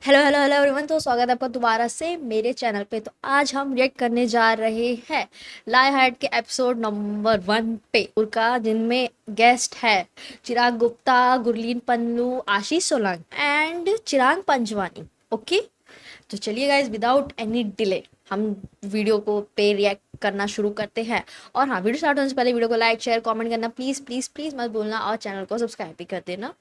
Hello hello hello everyone. तो स्वागत है आपका दोबारा से मेरे चैनल पे। तो आज हम रिएक्ट करने जा रहे हैं लाई हार्ट के एपिसोड नंबर 1 पे उनका, जिनमें गेस्ट है चिराग गुप्ता, गुरलीन पन्नू, आशीष सोलंकी एंड चिराग पंजवानी। ओके, तो चलिए गाइज, विदाउट एनी डिले हम वीडियो को पे रिएक्ट करना शुरू करते हैं। और हाँ, वीडियो स्टार्ट होने से पहले वीडियो को लाइक शेयर कमेंट करना प्लीज़ प्लीज़ प्लीज़ मत भूलना, और चैनल को सब्सक्राइब भी कर देना,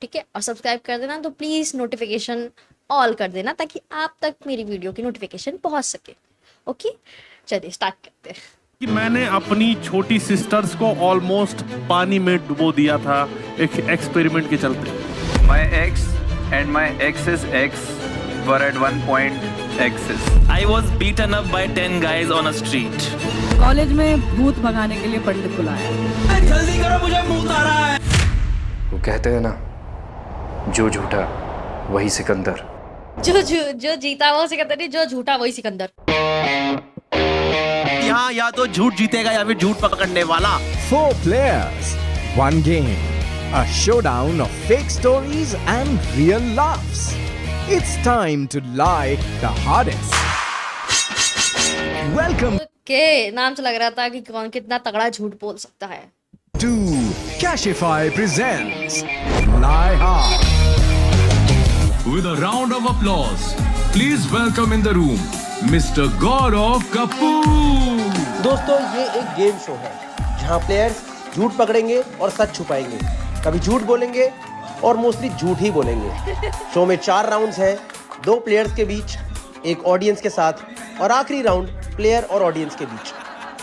ठीक है। और सब्सक्राइब कर देना तो प्लीज़ नोटिफिकेशन ऑल कर देना, ताकि आप तक मेरी वीडियो की नोटिफिकेशन पहुंच सके। ओके, चलिए स्टार्ट करते हैं। कि मैंने अपनी छोटी सिस्टर्स को ऑलमोस्ट पानी में डुबो दिया था एक एक्सपेरिमेंट के चलते। My ex and my ex's ex were at one point exes. I was beaten up by 10 guys on a street. College में भूत भगाने के लिए पंडित बुलाया। जल्दी करो, मुझे भूत आ रहा है। वो कहते हैं ना, जो झूठा वही सिकंदर। जो जीता वो सिकंदर नहीं, जो झूठा वही सिकंदर। यहाँ या तो झूठ जीतेगा या फिर झूठ पकड़ने वाला। 4 players, 1 game. A showdown of fake stories and real laughs. It's time to lie the hardest. Welcome के नाम से लग रहा था कि कौन कितना तगड़ा झूठ बोल सकता है। to Cashify presents Lie Hard. With a round of applause, please welcome in the room Mr. Gaurav Kapoor. दोस्तों, ये एक गेम शो है जहां प्लेयर्स झूठ पकड़ेंगे और सच छुपाएंगे, कभी झूठ बोलेंगे और मोस्टली झूठ ही बोलेंगे। शो में 4 राउंड्स हैं, 2 प्लेयर्स के बीच, एक ऑडियंस के साथ, और आखिरी राउंड प्लेयर और ऑडियंस के बीच।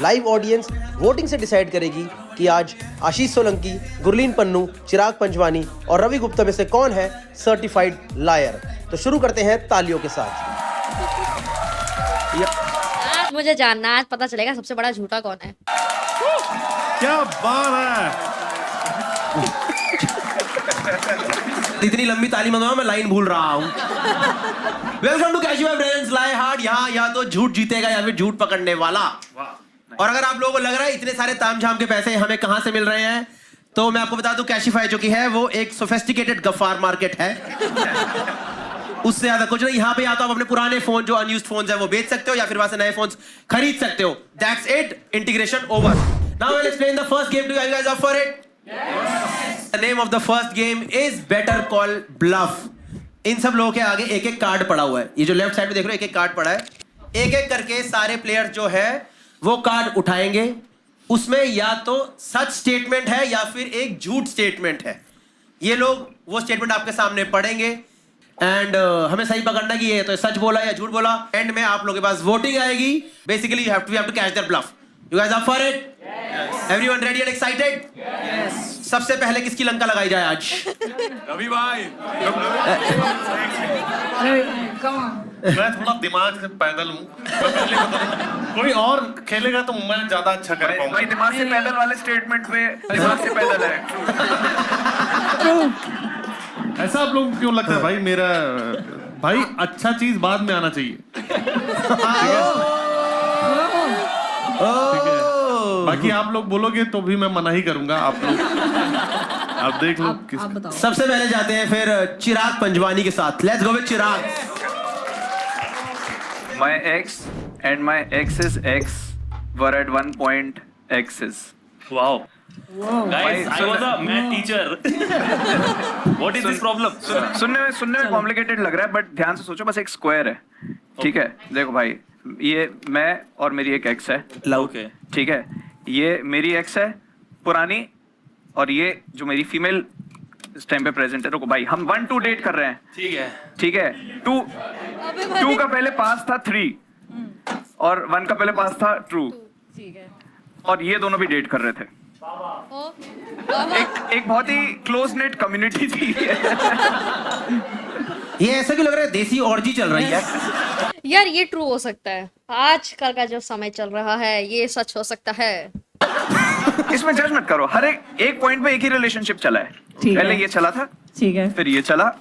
लाइव ऑडियंस वोटिंग से डिसाइड करेगी कि आज आशीष सोलंकी, गुरलीन पन्नू, चिराग पंजवानी और रवि गुप्ता में से कौन है सर्टिफाइड लायर। तो शुरू करते हैं तालियों के साथ। आज मुझे जानना, आज पता चलेगा सबसे बड़ा झूठा कौन है। क्या बात है। इतनी लंबी ताली मंगवाओ, मैं लाइन भूल रहा हूँ। Welcome to Cashify presents lie heart. यहाँ या तो झूठ जीतेगा या फिर झूठ पकड़ने वाला। और अगर आप लोगों को लग रहा है इतने सारे तामझाम के पैसे हमें कहां से मिल रहे हैं, तो मैं आपको बता दूं, कैशिफाई जो कि है वो एक सोफिस्टिकेटेड गफ्फार मार्केट है। उससे ज्यादा कुछ नहीं। यहाँ पे या तो आप अपने पुराने फोन जो अनयूज्ड फोन्स है वो बेच सकते हो, या फिर वहां से नए फोन्स खरीद सकते हो। That's it, integration over. Now I will explain the first game to you guys. Up for it? The name of the first game is better call bluff. इन सब लोगों के आगे एक एक कार्ड पड़ा हुआ है। ये जो लेफ्ट साइड में देख रहे हो, एक एक कार्ड पड़ा है। एक एक करके सारे प्लेयर जो है वो कार्ड उठाएंगे। उसमें या तो सच स्टेटमेंट है या फिर एक झूठ स्टेटमेंट है। ये लोग वो स्टेटमेंट आपके सामने पढ़ेंगे एंड हमें सही पकड़ना कि ये तो सच बोला या झूठ बोला। एंड में आप लोगों के पास वोटिंग आएगी। Basically you have to catch their bluff. You guys up for it? Everyone ready and excited? सबसे पहले किसकी लंका लगाई जाए आज? रवि भाई। मैं थोड़ा दिमाग से पैदल हूँ, मैं पहले बता दूं। कोई और खेलेगा तो मैं ज्यादा अच्छा कर पाऊंगा। भाई दिमाग से पैदल वाले स्टेटमेंट पे दिमाग से पैदल है। ऐसा आप लोग क्यों लगता है भाई? मेरा भाई अच्छा चीज बाद में आना चाहिए। ठीक है, बाकी आप लोग बोलोगे तो भी मैं मना ही करूंगा। आप लोग आप देख लो किस। सबसे पहले जाते हैं फिर चिराग पंजवानी के साथ। Let's go with Chirag. My ex and my ex's ex were at one point exes. Wow. Guys, I was a math teacher. What is this problem? सुनने में कॉम्प्लिकेटेड लग रहा है, बट ध्यान से सोचो, बस एक स्क्वायर है। ठीक है, देखो भाई, ये मैं और मेरी एक एक्स है। Okay. ठीक है, ये मेरी एक्स है पुरानी, और ये जो मेरी फीमेल इस टाइम पे प्रेजेंट है। रुको भाई, हम 1-2 डेट कर रहे हैं। ठीक है। ठीक है, 2 का पहले पास था 3, और 1 का पहले पास था ट्रू। ठीक है। और ये दोनों भी डेट कर रहे थे। एक बहुत ही क्लोज नेट कम्युनिटी थी। ये ऐसा क्यों लग रहा है देसी ऑर्जी चल रही है? यार, ये ट्रू हो सकता है। आजकल का जो समय चल रहा है ये सच हो सकता है। इसमें जज मत करो, हर एक पॉइंट पे एक ही रिलेशनशिप चला है। पहले ये चला था, ठीक है, फिर ये चला,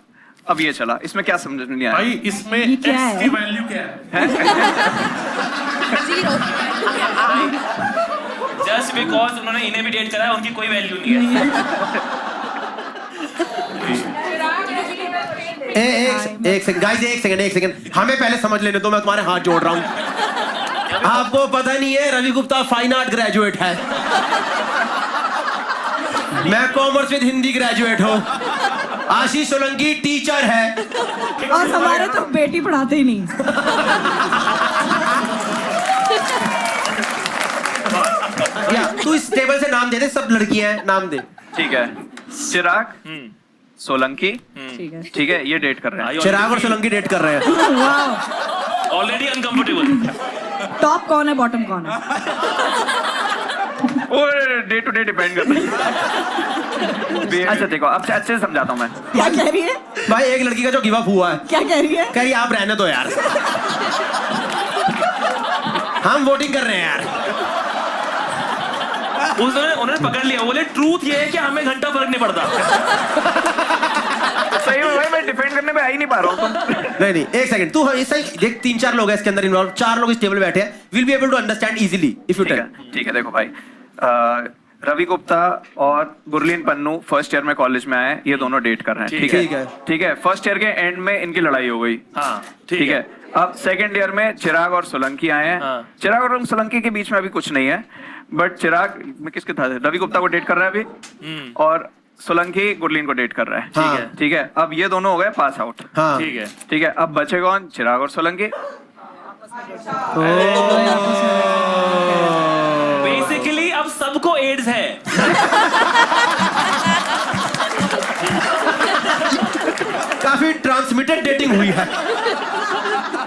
अब ये चला। इसमें क्या समझ नहीं आया भाई इसमें एक्स की वैल्यू क्या है? जीरो। Just because उन्होंने इन्हें भी डेट करा है, उनकी कोई वैल्यू नहीं है। एक सेकंड गाइस, एक सेकंड हमें पहले समझ लेने दो, मैं तुम्हारे हाथ जोड़ रहा हूँ। आपको पता नहीं है Ravi Gupta fine art graduate है, मैं कॉमर्स विद हिंदी ग्रेजुएट हूँ, आशीष सोलंकी टीचर है, और हमारे तो बेटी पढ़ाते ही नहीं। या तू इस टेबल से नाम दे दे, सब लड़कियां हैं, नाम दे। ठीक है, चिराग, सोलंकी, ठीक है। ठीक है, ये डेट कर रहे हैं। चिराग और सोलंकी डेट कर रहे हैं। वाह। Already uncomfortable. टॉप कौन है, बॉटम कौन है? वो डे टू डे डिपेंड करता है। अच्छा देखो, अब अच्छे से समझाता हूँ मैं। क्या कह रही है? भाई एक लड़की का जो गिव अप हुआ है, क्या कह रही है? कह रही आप रहने दो यार, हम वोटिंग कर रहे हैं यार। उन्होंने पकड़ लिया, बोले ट्रूथ ये है कि हमें घंटा फर्क नहीं पड़ता। सही में भाई, मैं डिफेंड करने पे आ ही नहीं पा रहा हूँ। नहीं एक सेकंड, तू ऐसा ही देख, 3-4 लोग हैं इसके अंदर इन्वॉल्व, 4 लोग इस टेबल पे बैठे हैं, will be able to understand easily if you tell. ठीक है, देखो भाई, रवि गुप्ता और गुरलीन पन्नू फर्स्ट ईयर में कॉलेज में आए, ये दोनों डेट कर रहे हैं। ठीक है, फर्स्ट ईयर के एंड में इनकी लड़ाई हो गई। हाँ, ठीक है। अब सेकंड ईयर में चिराग और सोलंकी आए हैं। हाँ। चिराग और सोलंकी के बीच में अभी कुछ नहीं है, बट चिराग में किसके था, रवि गुप्ता को डेट कर रहा है अभी, और सोलंकी गुरलीन को डेट कर रहा है। ठीक है, अब ये दोनों हो गए पास आउट। ठीक है, अब बचे कौन, चिराग और सोलंकी। बेसिकली अब सबको एड्स है। काफी ट्रांसमिटेड डेटिंग हुई है।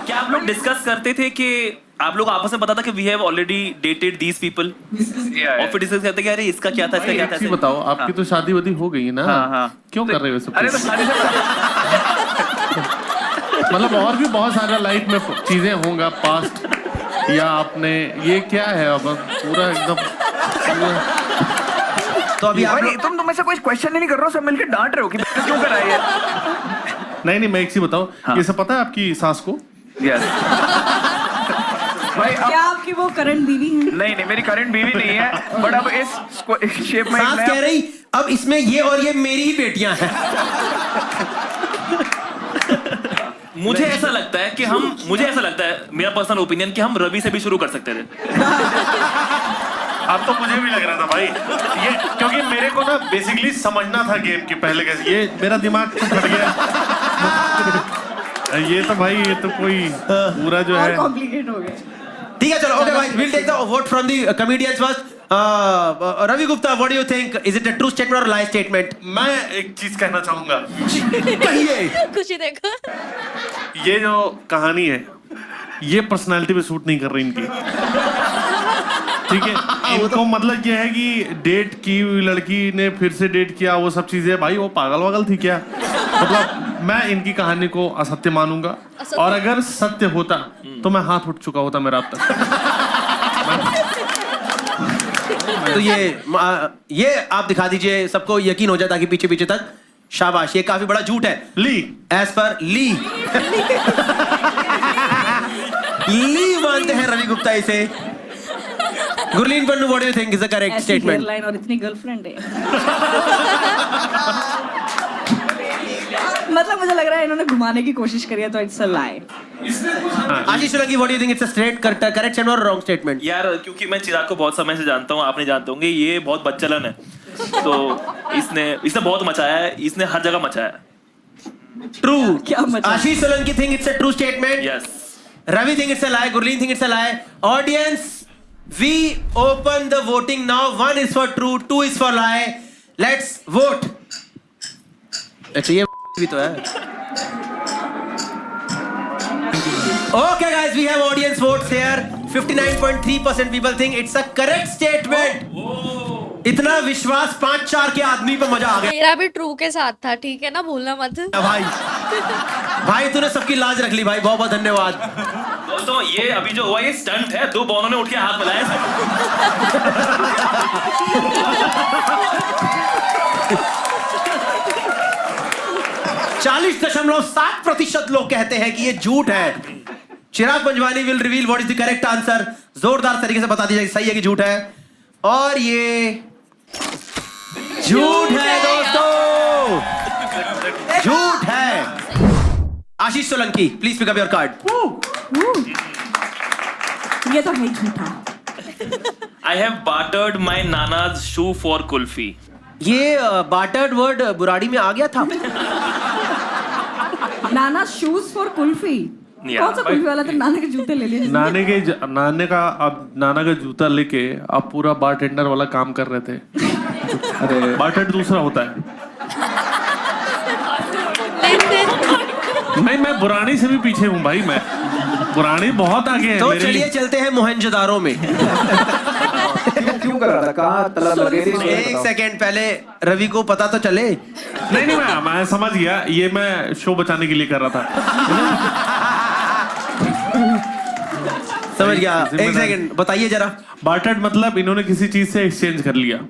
क्या आप लोग डिस्कस करते थे कि आप लोग आपस में पता था कि we have already dated these people, और फिर डिस्कस करते कि अरे इसका क्या था, इसका क्या था? एक चीज बताओ, आपकी तो शादी वादी हो गई है ना? हाँ। क्यों कर रहे हो सब? अरे तो शादी से मतलब और भी बहुत सारा लाइफ में चीजें होंगा पास्ट, या आपने ये क्या है अब पूरा एकदम। तो अभी आप तुम में से कोई क्वेश्चन ही नहीं कर रहे हो, सब मिलकर डांट रहे हो कि क्यों कर रहा है। नहीं मैं एक चीज बताओ, ये सब पता है आपकी सास को? यस भाई, क्या आपकी वो करंट बीवी है? नहीं मेरी करंट बीवी नहीं है, बट अब इस शेप में सास कह रही अब इसमें ये और ये मेरी ही बेटियां हैं। मुझे ऐसा लगता है मेरा पर्सनल ओपिनियन कि हम रवि से भी शुरू कर सकते थे। अब तो मुझे भी लग रहा था भाई, ये क्योंकि मेरे को ना बेसिकली समझना था गेम की पहले कैसे, ये मेरा दिमाग तो फट गया। ये तो भाई, ये तो कोई पूरा जो है कॉम्प्लिकेट हो गया। ठीक है, चलो ओके भाई, will take the vote from the comedians first. Ravi Gupta, what do you think, is it a true statement और लाई स्टेटमेंट? मैं एक चीज कहना चाहूंगा। कहिए। खुशी देखो, ये जो कहानी है, ये पर्सनालिटी पे सूट नहीं कर रही इनकी। ठीक है, इनको मतलब क्या है कि डेट की लड़की ने फिर से डेट किया, वो सब चीजें, भाई वो पागल वागल थी क्या? मतलब मैं इनकी कहानी को असत्य मानूंगा, और अगर सत्य होता तो मैं हाथ उठ चुका होता मेरा अब तक। तो ये आप दिखा दीजिए, सबको यकीन हो जाए ताकि पीछे पीछे तक। शाबाश, ये काफी बड़ा झूठ है। ली एज पर ली मानते हैं रवि गुप्ता इसे। Gurleen Pannu, what do you think is the correct statement? Hairline और इतनी गर्लफ्रेंड है। मतलब मुझे लग रहा है इन्होंने घुमाने की कोशिश करी है, तो it's a lie. Ashish Solanki, what do you think it's a straight correct statement और रॉन्ग स्टेटमेंट? यार क्योंकि मैं चिराग को बहुत समय से जानता हूँ, आप नहीं जानते होंगे, ये बहुत बच्चलन है, तो इसने बहुत मचाया है, इसने हर जगह मचाया है। ट्रू। क्या मचाया? Ashish Solanki think it's a true statement. Yes. Ravi think it's a lie. Gurleen think it's a lie. Audience, we open the voting now. 1 is for true, 2 is for lie. Let's vote. अच्छा ये भी तो है. Okay guys, we have audience votes here. 59.3% people think it's a correct statement. इतना विश्वास 5-4 के आदमी पे मजा आ गया. मेरा भी ट्रू के साथ था, ठीक है ना, भूलना मत। भाई तूने सबकी लाज रख ली भाई, बहुत बहुत धन्यवाद। दोस्तों ये अभी जो हुआ ये स्टंट है, 2 बॉलों ने उठ के हाथ मिलाए। 40.7% लोग कहते हैं कि ये झूठ है। Chirag Panjwani will reveal what is the correct answer. जोरदार तरीके से बता दीजिए सही है कि झूठ है। और ये झूठ है दोस्तों, झूठ है। Ashish Solanki, please pick up your card. ये तो है झूठा. I have bartered my Nana's shoe for kulfi. ये बार्टर्ड वर्ड बुराड़ी में आ गया था. नाना शूज फॉर कुल्फी. कौन सा कुल्फी वाला? तो नाना के जूते ले लिए. नाना का जूता लेके आप पूरा बारटेंडर वाला काम कर रहे थे. अरे बारटेंडर दूसरा होता है. नहीं, मैं बुरानी से भी पीछे हूँ भाई. मैं बुरानी बहुत आगे है. तो चलिए चलते हैं मोहनजोदारो में. क्यों कर रहा था? कहाँ तलब लगे थी? एक सेकंड पहले रवि को पता तो चले. नहीं, मैं समझ गया. ये मैं शो बचाने के लिए कर रहा था. समझ गया. एक सेकंड बताइए जरा. बार्टर्ड मतलब इन्होंने किसी चीज से एक्सचेंज कर लिया. है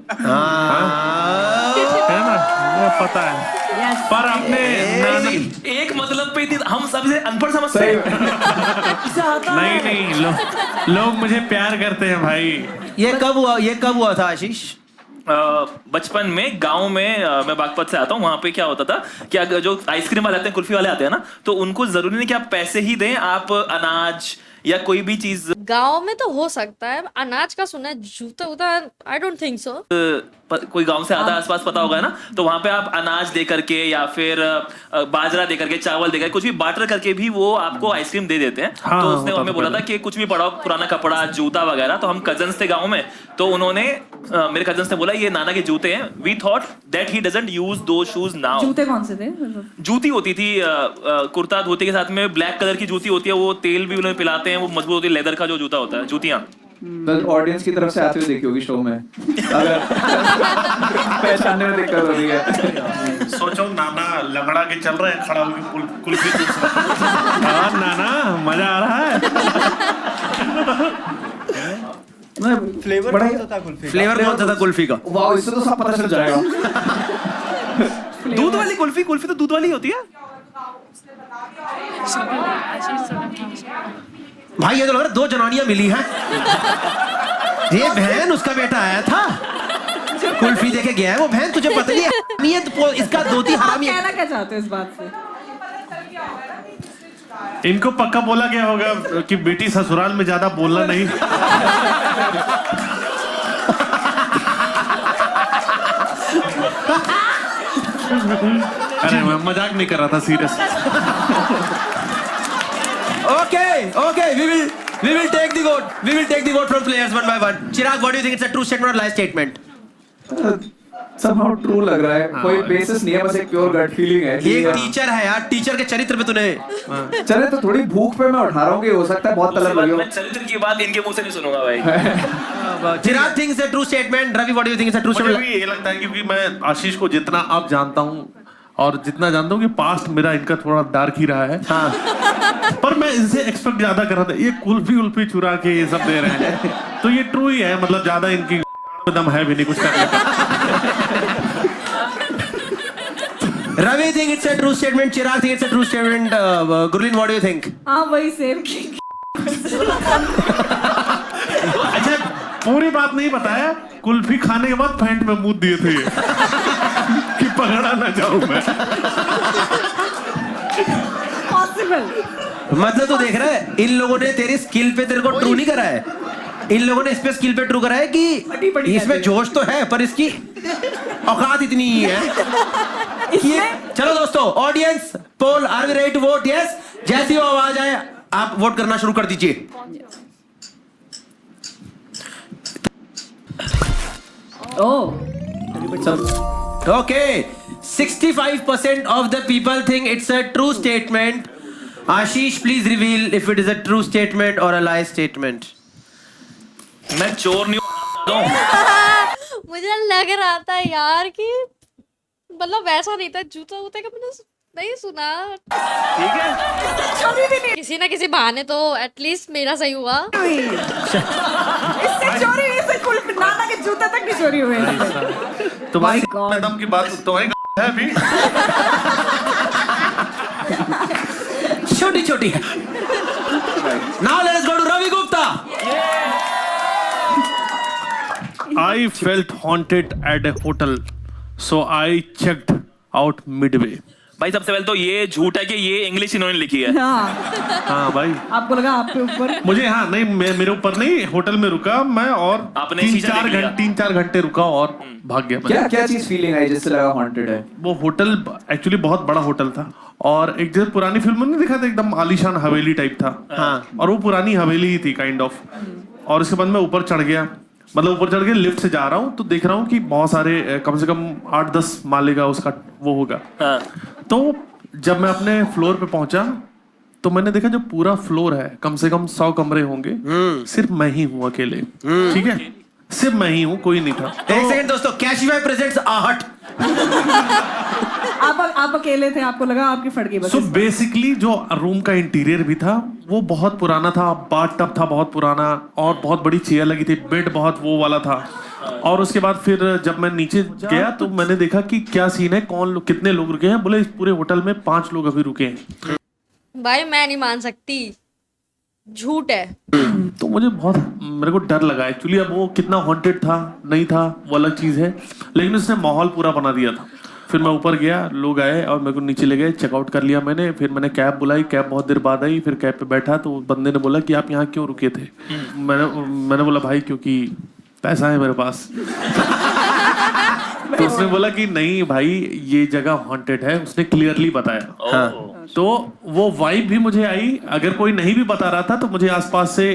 ना? पता है. पर आपने एक मतलब पे हम सबसे अनपढ़ समझते हैं. नहीं, लोग मुझे प्यार करते हैं भाई. ये कब हुआ था आशीष? बचपन में गांव में मैं बागपत से आता हूँ. वहां पे क्या होता था कि अगर जो आइसक्रीम वाले आते हैं, कुल्फी वाले आते हैं ना, तो उनको जरूरी नहीं कि आप पैसे ही दें, आप अनाज या कोई भी चीज. गांव में तो हो सकता है. अनाज का सुना है, जूता उता आई डोंट थिंक सो. कोई गांव से आता है आसपास, पता होगा ना, तो वहां पे आप अनाज दे करके या फिर बाजरा दे करके, चावल दे करके, कुछ भी बार्टर करके भी वो आपको आइसक्रीम दे देते हैं. हाँ, तो उसने हमें बोला था कि कुछ भी पड़ा हो, पुराना कपड़ा, जूता वगैरह. तो हम कजन्स थे गाँव में, तो उन्होंने मेरे कजन्स ने बोला ये नाना के जूते हैं. We thought that he doesn't use those shoes now. जूते कौन से थे? जूती होती थी कुर्ता धोती के साथ में ब्लैक कलर की जूती होती है. वो तेल भी उन्हें पिलाते हैं, वो मजबूत होती है. लेदर का जो जूता होता है, जूतियां. ऑडियंस की तरफ से आते हुए देखी होगी शो में. अगर पहचानने में दिक्कत हो रही है. सोचो नाना लंगड़ा के चल रहे हैं, खड़ा होकर कुल्फी चूस रहा है. नाना मजा आ रहा है. फ्लेवर कौन सा था कुल्फी का? वाह, इससे तो सब पता चल जाएगा. दूध वाली कुल्फी तो दूध वाली होती है. भाई ये तो लग रहा है 2 जनानियां मिली हैं. ये बहन उसका बेटा आया था, कुल्फी देके गया है. वो बहन तुझे पता नहीं है इसका दोती हरामी है. कहना क्या चाहते हो इस बात से? इनको पक्का बोला गया होगा कि बेटी ससुराल में ज्यादा बोलना नहीं. अरे मैं मजाक नहीं कर रहा था, serious. Okay, we will take the vote. We will take the vote from players one by one. Chirag, what do you think? It's a true statement or lie statement? somehow true लग रहा है. कोई basis नहीं है, बस एक pure gut feeling है. ये एक टीचर है यार. टीचर के चरित्र पे तूने चले तो थोड़ी भूख पे मैं उठा रहा हूँ कि हो सकता है बहुत तलब लगी हो. मैं चरित्र की बात इनके मुंह से नहीं सुनूंगा भाई. Chirag thinks it's a true statement. Ravi, what do you think? It's a true मुझे statement? भी ये लगता है क्योंकि मैं आशीष को जितना अब जानता हूँ और जितना जानता हूँ कि पास्ट मेरा इनका थोड़ा डार्क ही रहा है. हाँ. पर मैं इनसे एक्सपेक्ट ज्यादा कर रहा था. ये कुल्फी चुरा के ये सब दे रहे हैं, तो ये ट्रू ही है. मतलब ज्यादा इनकी दम है भी नहीं कुछ करने का. Ravi think it's a true statement. Chirag think it's a true statement. Gurleen, what do you think? हाँ वही सेम. अच्छा, पूरी बात नहीं बताया. कुल्फी खाने के बाद पैंट में मुंह दिए थे कि पकड़ा ना जाऊं मैं. पॉसिबल. मतलब तू देख रहा है, इन लोगों ने तेरी स्किल पे तेरे को ट्रू नहीं करा है. इन लोगों ने इस पे स्किल पे ट्रू करा है कि इसमें जोश तो है पर इसकी औकात इतनी ही है. चलो दोस्तों, audience poll, are we ready to vote? Yes. जैसी वो आवाज आए आप वोट करना शुरू कर दीजिए. Okay, 65% of the people think it's a true statement. Ashish, please reveal if it is a true statement or a lie statement. मैं चोर नहीं हूँ. मुझे लग रहा था यार कि मतलब वैसा नहीं था. जूता उता का मैंने नहीं सुना. ठीक है, किसी ना किसी बहाने तो एटलीस्ट मेरा सही हुआ. इससे चोरी, इससे कुल्फी, नाना के जूते तक नहीं चोरी हुए. तुम्हारी दम की बात तुम्हारी है भी. छोटी है. Now let us go to Ravi Gupta. I felt haunted at a hotel, so I checked out midway. भाई सबसे पहले तो ये झूठ है कि ये इंग्लिश इन्होंने लिखी है। हाँ हाँ भाई, आपको लगा आपके ऊपर मुझे हाँ नहीं, मेरे ऊपर नहीं, होटल में रुका मैं और आपने शीशा देख लिया। 3-4 घंटे रुका और भाग गया मैं। क्या क्या चीज फीलिंग आई जिससे लगा हॉन्टेड है? वो होटल एक्चुअली बहुत बड़ा होटल था और एक जैसे पुरानी फिल्म में नहीं दिखा था, एकदम आलीशान हवेली टाइप था। हाँ, और वो पुरानी हवेली ही थी काइंड ऑफ। और उसके बाद मैं ऊपर चढ़ गया, मतलब ऊपर चढ़ के लिफ्ट से जा रहा हूँ तो देख रहा हूँ कि बहुत सारे कम से कम 8-10 माले का उसका वो होगा। तो जब मैं अपने फ्लोर पे पहुंचा तो मैंने देखा जो पूरा फ्लोर है कम से कम 100 कमरे होंगे, सिर्फ मैं ही हूँ अकेले। ठीक है, सिर्फ मैं ही हूँ, कोई नहीं था। एक सेकंड दोस्तों, कैशिफाई प्रेजेंट्स आहट। आप अकेले थे, आपको लगा आपकी फट गई बस। सो बेसिकली जो रूम का इंटीरियर भी था वो बहुत पुराना था, बाथटब था बहुत पुराना और बहुत बड़ी चेयर लगी थी, बेड बहुत वो वाला था। और उसके बाद फिर जब मैं नीचे गया तो मैंने देखा कि क्या सीन है, कौन लोग, कितने लोग रुके हैं। बोले इस पूरे होटल में 5 लोग अभी रुके हैं। भाई मैं नहीं मान सकती, झूठ है। तो मेरे को डर लगा एक्चुअली। अब वो कितना हॉन्टेड था नहीं था वो अलग चीज है, लेकिन उसने माहौल पूरा बना दिया था। फिर मैं ऊपर गया, लोग आए और मेरे को नीचे ले गए, चेकआउट कर लिया मैंने। फिर मैंने कैब बुलाई, कैब बहुत देर बाद आई। फिर कैब पे बैठा तो बंदे ने बोला कि आप यहाँ क्यों रुके थे? मैंने बोला भाई क्योंकि पैसा है मेरे पास। तो उसने बोला कि नहीं भाई ये जगह हॉन्टेड है, उसने क्लियरली बताया। हाँ। तो वो वाइब भी मुझे आई, अगर कोई नहीं भी बता रहा था तो मुझे आसपास से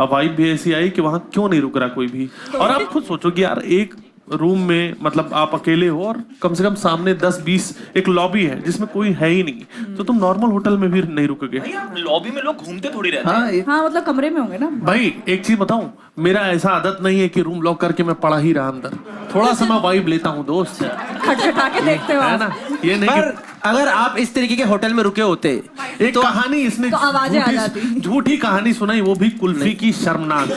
वाइब भी ऐसी आई कि वहां क्यों नहीं रुक रहा कोई भी। और आप खुद सोचो कि यार एक रूम में मतलब आप अकेले हो और कम से कम सामने 10-20 एक लॉबी है जिसमें कोई है ही नहीं, तो तुम नॉर्मल होटल में भी नहीं रुकोगे। लॉबी में लोग घूमते थोड़ी रहते हैं। हाँ मतलब कमरे में होंगे ना। भाई एक चीज बताऊं, मेरा ऐसा आदत नहीं है कि रूम लॉक करके मैं पड़ा ही रहा अंदर, थोड़ा सा मैं वाइब लेता हूँ दोस्त, खटखटा के देखते हो है ना। ये नहीं पर अगर आप इस तरीके के होटल में रुके होते, एक तो कहानी इसने तो आवाजें आ जाती। झूठी कहानी सुनाई, वो भी कुल्फी की शर्मनाक।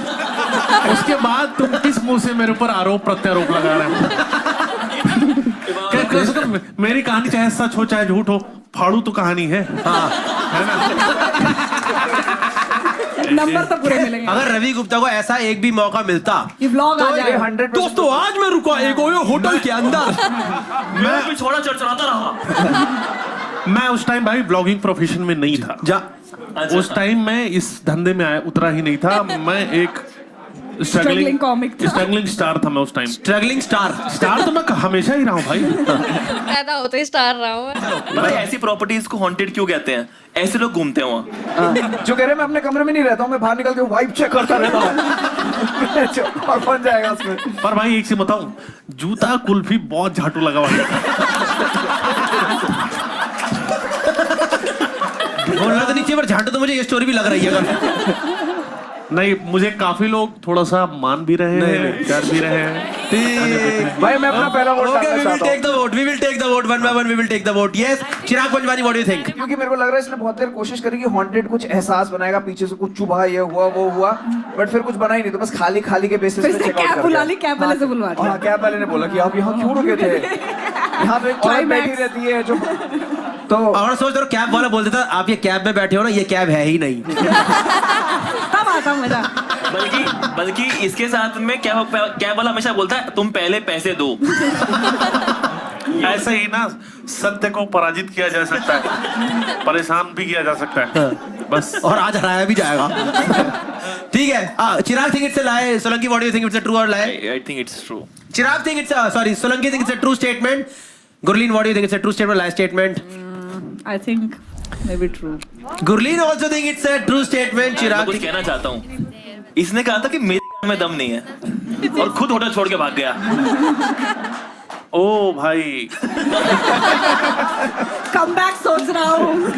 उसके बाद तुम किस मुंह से मेरे ऊपर आरोप प्रत्यारोप लगा रहे हो? मेरी कहानी चाहे सच हो चाहे झूठ हो, फाड़ू तो कहानी है। हाँ, है ना। नंबर तो पूरे मिलेंगे। अगर रवि गुप्ता को ऐसा एक भी मौका मिलता, ये व्लॉग आ जाएगा। 100% दोस्तों आज मैं रुका एक होटल के अंदर, मैं भी छोड़ा चढ़चढ़ाता रहा। मैं उस टाइम भाई ब्लॉगिंग प्रोफेशन में नहीं था। उस टाइम मैं इस धंधे में उतरा ही नहीं था। मैं एक स्ट्रगलिंग कॉमिक था। स्ट्रगलिंग स्टार था मैं उस टाइम। स्ट्रगलिंग स्टार तो मैं हमेशा ही रहा हूँ भाई। पैदा होते ही स्टार रहा हूँ। भाई ऐसी प्रॉपर्टीज को हॉन्टेड क्यों कहते हैं? ऐसे लोग घूमते हैं वहाँ। जो कह रहे मैं अपने कमरे में नहीं रहता हूँ, मैं बाहर निकल के वाइब चेक करता रहता हूँ। और बन जाएगा उसमें। पर भाई एक चीज बताऊं, जूता कुल्फी बहुत झाटू लगा हुआ है। बोलना तो नीचे पर झाटू तो मुझे ये स्टोरी भी लग रही है। नहीं, मुझे काफी लोग थोड़ा सा मान भी रहे हैं, कर भी रहे हैं। भाई मैं अपना पहला वोट डालना चाहता हूं। We will take the vote one by one. We will take the vote. Yes, Chirag Panjwani, what do you think? क्योंकि मेरे को लग रहा है इसने बहुत देर कोशिश करी कि हॉन्टेड कुछ एहसास बनाएगा, पीछे से कुछ चुभा, ये हुआ वो हुआ, बट फिर कुछ बना ही नहीं। तो बस खाली के बेसिस पे चेक आउट कर। कैब बुला ली, कैब वाले से बुलवा दिया। हां, कैब वाले ने बोला कि आप यहाँ क्यों रुके थे? यहाँ पे औरत बैठी रहती है जो, तो और सोच रहा कैब वाला बोल देता आप ये कैब में बैठे हो ना, ये कैब है ही नहीं। तब आता मजा। बल्कि इसके साथ में कैब वाला हमेशा बोलता है तुम पहले पैसे दो। ऐसे ही ना सत्य को पराजित किया जा सकता है, परेशान भी किया जा सकता है बस। और आज हराया भी जाएगा। ठीक है, Chirag think it's a lie, Solanki what do you think, it's a true और lie? I think it's true. Chirag think it's sorry Solanki think it's a true statement. Gurleen what do you think, it's a true statement, lie statement? I think may be true. Gurleen also think it's a true statement. Chirag कुछ कहना चाहता हूँ, इसने कहा था कि मेरे में दम नहीं है और खुद होटल छोड़ के भाग गया। ओ भाई कमबैक सोच रहा हूँ,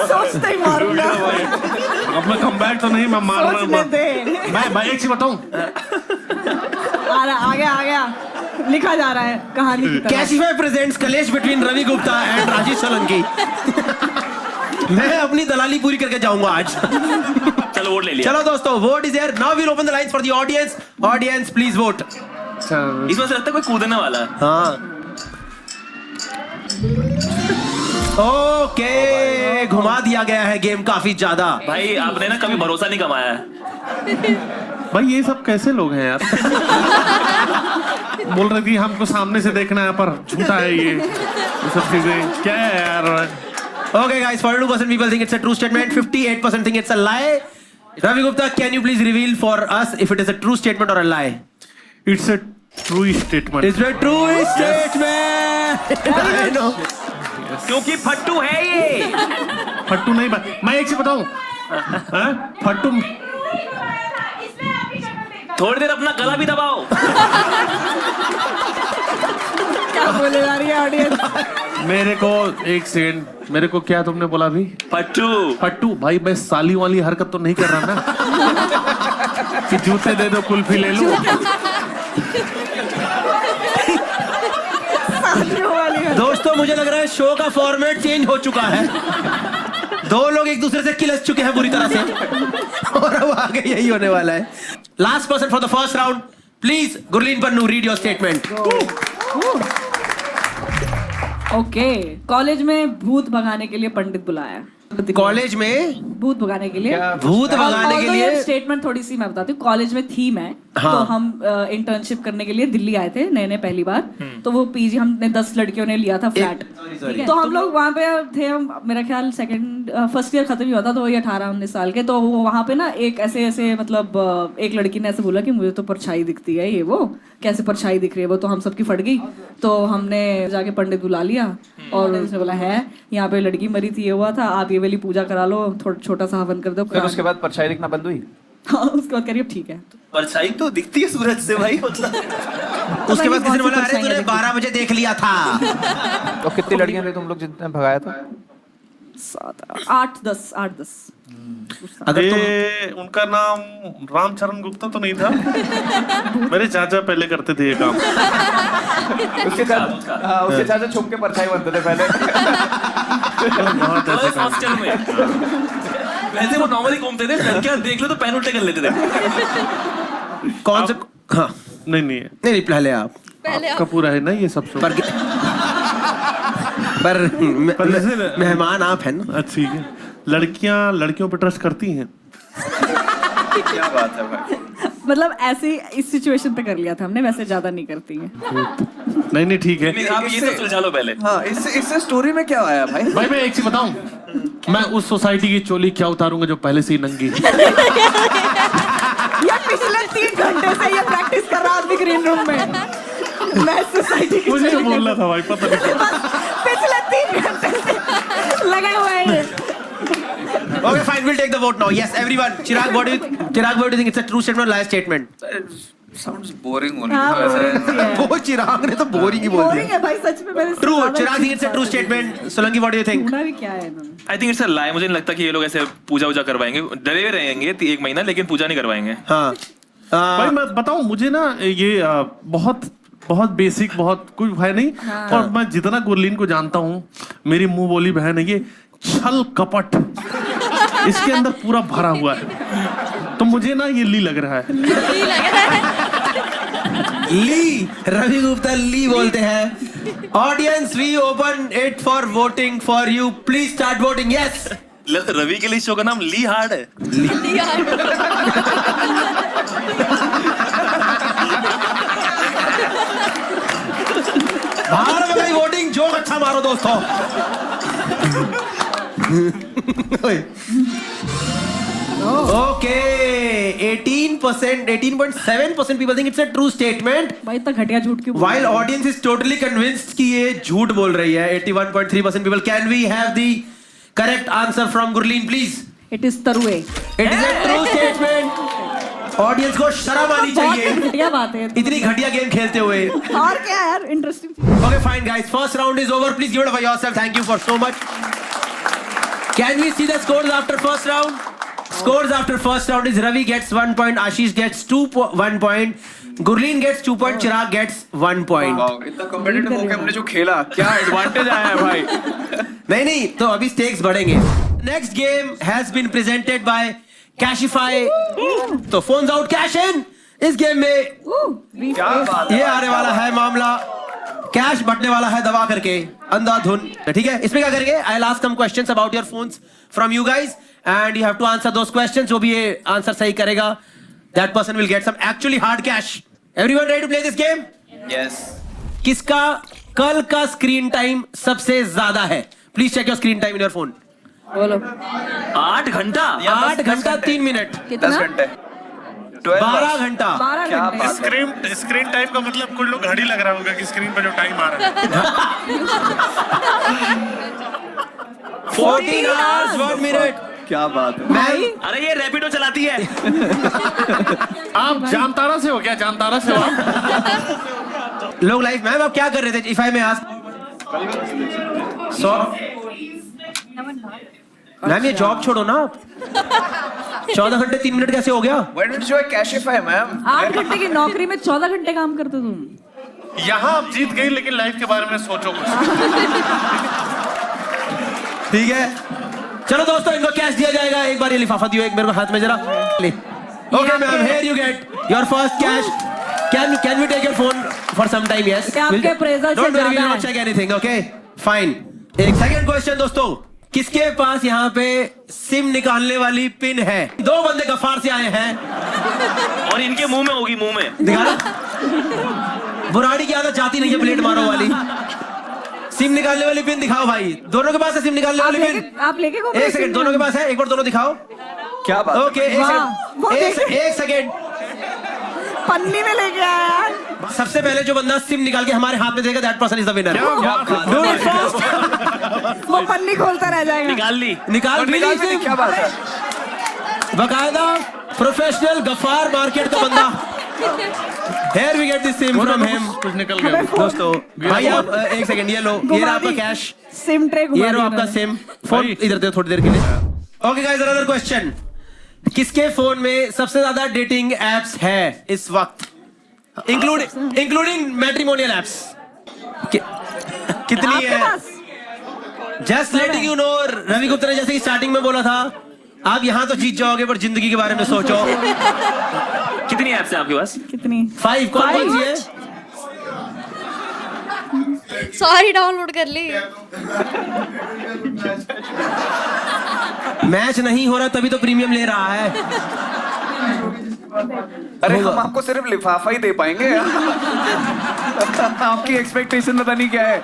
सोचते ही मारूंगा। अब मैं कमबैक तो नहीं, मैं मार रहा हूँ। मैं भाई एक चीज बताऊं, आ गया लिखा जा रहा है कहानी की तरह। कैशिफाई प्रेजेंट्स कलेश बिटवीन रवि गुप्ता एंड राजेश सोलंकी। मैं अपनी दलाली पूरी करके जाऊंगा आज। चलो वोट ले लिया। चलो दोस्तों, vote is there. Now we'll open the lines for the audience. Audience please vote. इसमें से लगता है कोई कूदने वाला है। हाँ, ओके, घुमा दिया गया है गेम काफी ज्यादा। भाई आपने ना कभी भरोसा नहीं कमाया है। भाई ये सब कैसे लोग हैं यार? बोल रही थी हमको सामने से देखना है पर झूठा है ये सब चीजें, क्या है यार? Okay guys, 42% people think it's a true statement, 58% think it's a lie. Ravi Gupta, can you please reveal for us if it is a true statement or a lie? It's a true statement. It's a true statement. I know. क्योंकि फट्टू है ये। फट्टू नहीं, मैं एक चीज बताऊं, फट्टू थोड़ी देर अपना गला भी दबाओ। क्या बोले जा रही है ऑडियंस? मेरे को एक सेकंड, मेरे को क्या तुमने बोला अभी? फट्टू। फट्टू भाई, मैं साली वाली हरकत तो नहीं कर रहा ना कि जूते दे दो कुल्फी ले लो। दोस्तों मुझे लग रहा है शो का फॉर्मेट चेंज हो चुका है। दो लोग एक दूसरे से किलस चुके हैं बुरी तरह से और अब आगे यही होने वाला है। Last person for the first round, please Gurleen Pannu, read your statement. Okay, college में भूत भगाने के लिए पंडित बुलाया। कॉलेज में भूत भगाने के लिए, भूत भगाने के लिए स्टेटमेंट थोड़ी सी मैं बताती हूँ। कॉलेज में थीम है, हाँ। तो हम इंटर्नशिप करने के लिए दिल्ली आए थे नए पहली बार। तो वो पीजी हमने 10 लड़कियों ने लिया था फ्लैट, ठीक है? तो हम लोग वहाँ पे थे, मेरा ख्याल फर्स्ट ईयर खत्म ही हुआ था, तो वही 18-19 साल के। तो वहाँ पे ना एक ऐसे मतलब एक लड़की ने ऐसे बोला कि मुझे तो परछाई दिखती है, ये वो कैसे परछाई दिख रही है वो, तो हम सबकी फट गई। तो हमने जाके पंडित बुला लिया और उसने बोला है यहाँ पे लड़की मरी थी, ये हुआ था, आप ये वाली पूजा करा लो, थोड़ा छोटा सा हवन कर दो। फिर उसके बाद परछाई दिखना बंद हुई? हाँ, उसके बाद करिए ठीक है। परछाई तो दिखती है सूरज से भाई, मतलब। उसके बाद किसी ने बोला अरे तूने 12 बजे देख लिया था। तो कितनी लड़कियां थी तुम लोग जितने भगाया था? 8-10। अरे उनका नाम रामचरण गुप्ता तो नहीं था? मेरे चाचा पहले करते थे ये काम। उसके चाचा छुप के परछाई बनते थे पहले। बहुत ऐसे काम। हॉस्टल में वैसे वो नॉर्मली घूमते थे, लड़कियां देख लो तो पैन उल्टे कर लेते थे। कौन से? हाँ नहीं पहले आप आपका पूरा है ना ये सब शो? पर मेहमान आप हैं ना। अच्छा ठीक है, लड़कियां लड़कियों पर ट्रस्ट करती हैं? क्या बात है भाई। मतलब ऐसे इस सिचुएशन पे कर लिया था हमने, वैसे ज्यादा नहीं करती हैं। नहीं ठीक है। आप ये तो सुलझा लो पहले। हाँ, इससे स्टोरी में क्या आया भाई? भाई मैं एक चीज बताऊं, मैं उस सोसाइटी की चोली क्या उतारूंगा जो पहले से ही नंगी। यार पिछले 3 घंटे से ये प्रैक्टिस कर रहा आदमी ग्रीन रूम में। मैं सोसाइटी की मुझे बोलना था भाई, पता नहीं पिछले 3 घंटे से लगा हुआ है। Okay, fine. We'll take the vote now. Yes, everyone. Chirag, what do you think? It's a true statement or lie statement? Sounds boring only. वो चिराग ने तो बोरिंग ही बोल बोरिंग दिया। है भाई, सच में मैंने True. Chirag think it's a true statement. Solanki, what do you think? ढूंढा भी क्या है इन्होंने? आई थिंक इट्स अ लाई। मुझे नहीं लगता कि ये लोग ऐसे पूजा वूजा करवाएंगे, डरे हुए रहेंगे 1 महीना, लेकिन पूजा नहीं करवाएंगे। हाँ। भाई मैं बताऊं, मुझे ना ये बहुत बेसिक, बहुत कुछ है नहीं। और मैं जितना गुरलीन को जानता हूँ, मेरी मुंह बोली बहन है, ये छल कपट इसके अंदर पूरा भरा हुआ है। तो मुझे ना ये ली लग रहा है। ली, रवि गुप्ता ली बोलते हैं। Audience, we open it for voting for you, please start voting. Yes, Ravi के लिए शो का नाम ली हार्ड है। बाहर में वोटिंग, जो अच्छा मारो दोस्तों। Okay, 18.7% people think it's a true statement. भाई इतना घटिया झूठ क्यों? While audience is totally convinced कि ये झूठ बोल रही है, 81.3% people. Can we have the correct answer from Gurleen, please? It is तरुए। It is a true statement. Audience को शर्म आनी चाहिए, घटिया बात है, इतनी घटिया गेम खेलते हुए। और क्या यार, interesting. Okay, fine guys, first round is over. Please give it up for yourself. Thank you for so much. Can we see the scores after first round? Scores after first round is Ravi gets 1 point, Ashish gets 1 point, Gurleen gets 2 point, Chirag gets 1 point. इतना competitive होके हमने जो खेला, क्या advantage आया है भाई? नहीं, तो अभी stakes बढ़ेंगे। Next game has been presented by Cashify. तो phones out, cash in. इस गेम में ये आने वाला है मामला, कैश बटने वाला है दबा करके अंधाधुन, ठीक है? इसमें क्या करेंगे? I will ask some questions about your phones from you guys and you have to answer those questions. जो भी ये आंसर सही करेगा that person will get some actually hard cash. Everyone ready to play this game? Yes. किसका कल का screen time सबसे ज्यादा है? Please check your screen time in your phone. बोलो 8 घंटा 8 घंटा 3 मिनट. 10 घंटे 12 घंटा. 12 घंटे स्क्रीन टाइम का मतलब कुछ लोग घड़ी लग रहा होगा कि स्क्रीन पर जो टाइम आ रहा है. 14 hours 1 minute. क्या बात है. मैम अरे ये रैपिडो चलाती है. आप जामताड़ा से हो क्या? जामताड़ा से हो आप? लोग लाइफ मैम आप क्या कर रहे थे? If I may ask. Ma'am ये जॉब छोड़ो ना आप. 14 घंटे 3 मिनट कैसे हो गया? Why don't you Cashify, ma'am? 8 घंटे की नौकरी में 14 घंटे काम करते तुम. यहाँ आप जीत गई, लेकिन लाइफ के बारे में सोचो कुछ. ठीक है चलो दोस्तों इनको कैश दिया जाएगा. एक बार ये लिफाफा दियो एक मेरे को हाथ में जरा. Okay ma'am here you get your first cash. Can we take your phone for some time? Yes. आपके appraisal से डोंट वरी वी ज्यादा विल है. Not check anything. Okay fine. एक सेकंड क्वेश्चन दोस्तों. किसके पास यहाँ पे सिम निकालने वाली पिन है? 2 बंदे गफ्फार से आए हैं और इनके मुंह में होगी, मुंह में. दिखा. बुराड़ी की आदत जाती नहीं है प्लेट मारो वाली. सिम निकालने वाली पिन दिखाओ भाई. दोनों के पास है सिम निकालने वाली पिन? आप लेके घूम एक सेकंड दोनों के पास है. एक बार दोनों दिखाओ. क्या बात. ओके एक सेकंड. पन्नी में लेके आया यार. सबसे पहले जो बंदा सिम निकाल के हमारे हाथ में देगा that person is the winner. Do it first. वो पन्नी खोलता रह जाएगा. निकाल ली. निकाल ली. क्या बात है. बकायदा प्रोफेशनल गफ्फार मार्केट का बंदा. Here we get this SIM from him. कुछ निकल गया दोस्तों भाई आप एक सेकंड ये लो. ये रहा आपका कैश. सिम ट्रे ये रहा आपका सिम. फोन इधर दे थोड़ी देर के लिए. Okay guys another question. किसके फोन में सबसे ज्यादा डेटिंग एप्स है इस वक्त? Including matrimonial apps. कितनी है? Just letting you know. Ravi Gupta ने जैसे कि स्टार्टिंग में बोला था आप यहाँ तो जीत जाओगे पर जिंदगी के बारे में सोचो. कितनी ऐप्स है आपके पास? कितनी? 5. कौन सी है? सॉरी डाउनलोड कर ली. मैच नहीं हो रहा तभी तो प्रीमियम ले रहा है. अरे हम आपको सिर्फ लिफाफा ही दे पाएंगे. आपकी एक्सपेक्टेशन पता नहीं क्या है.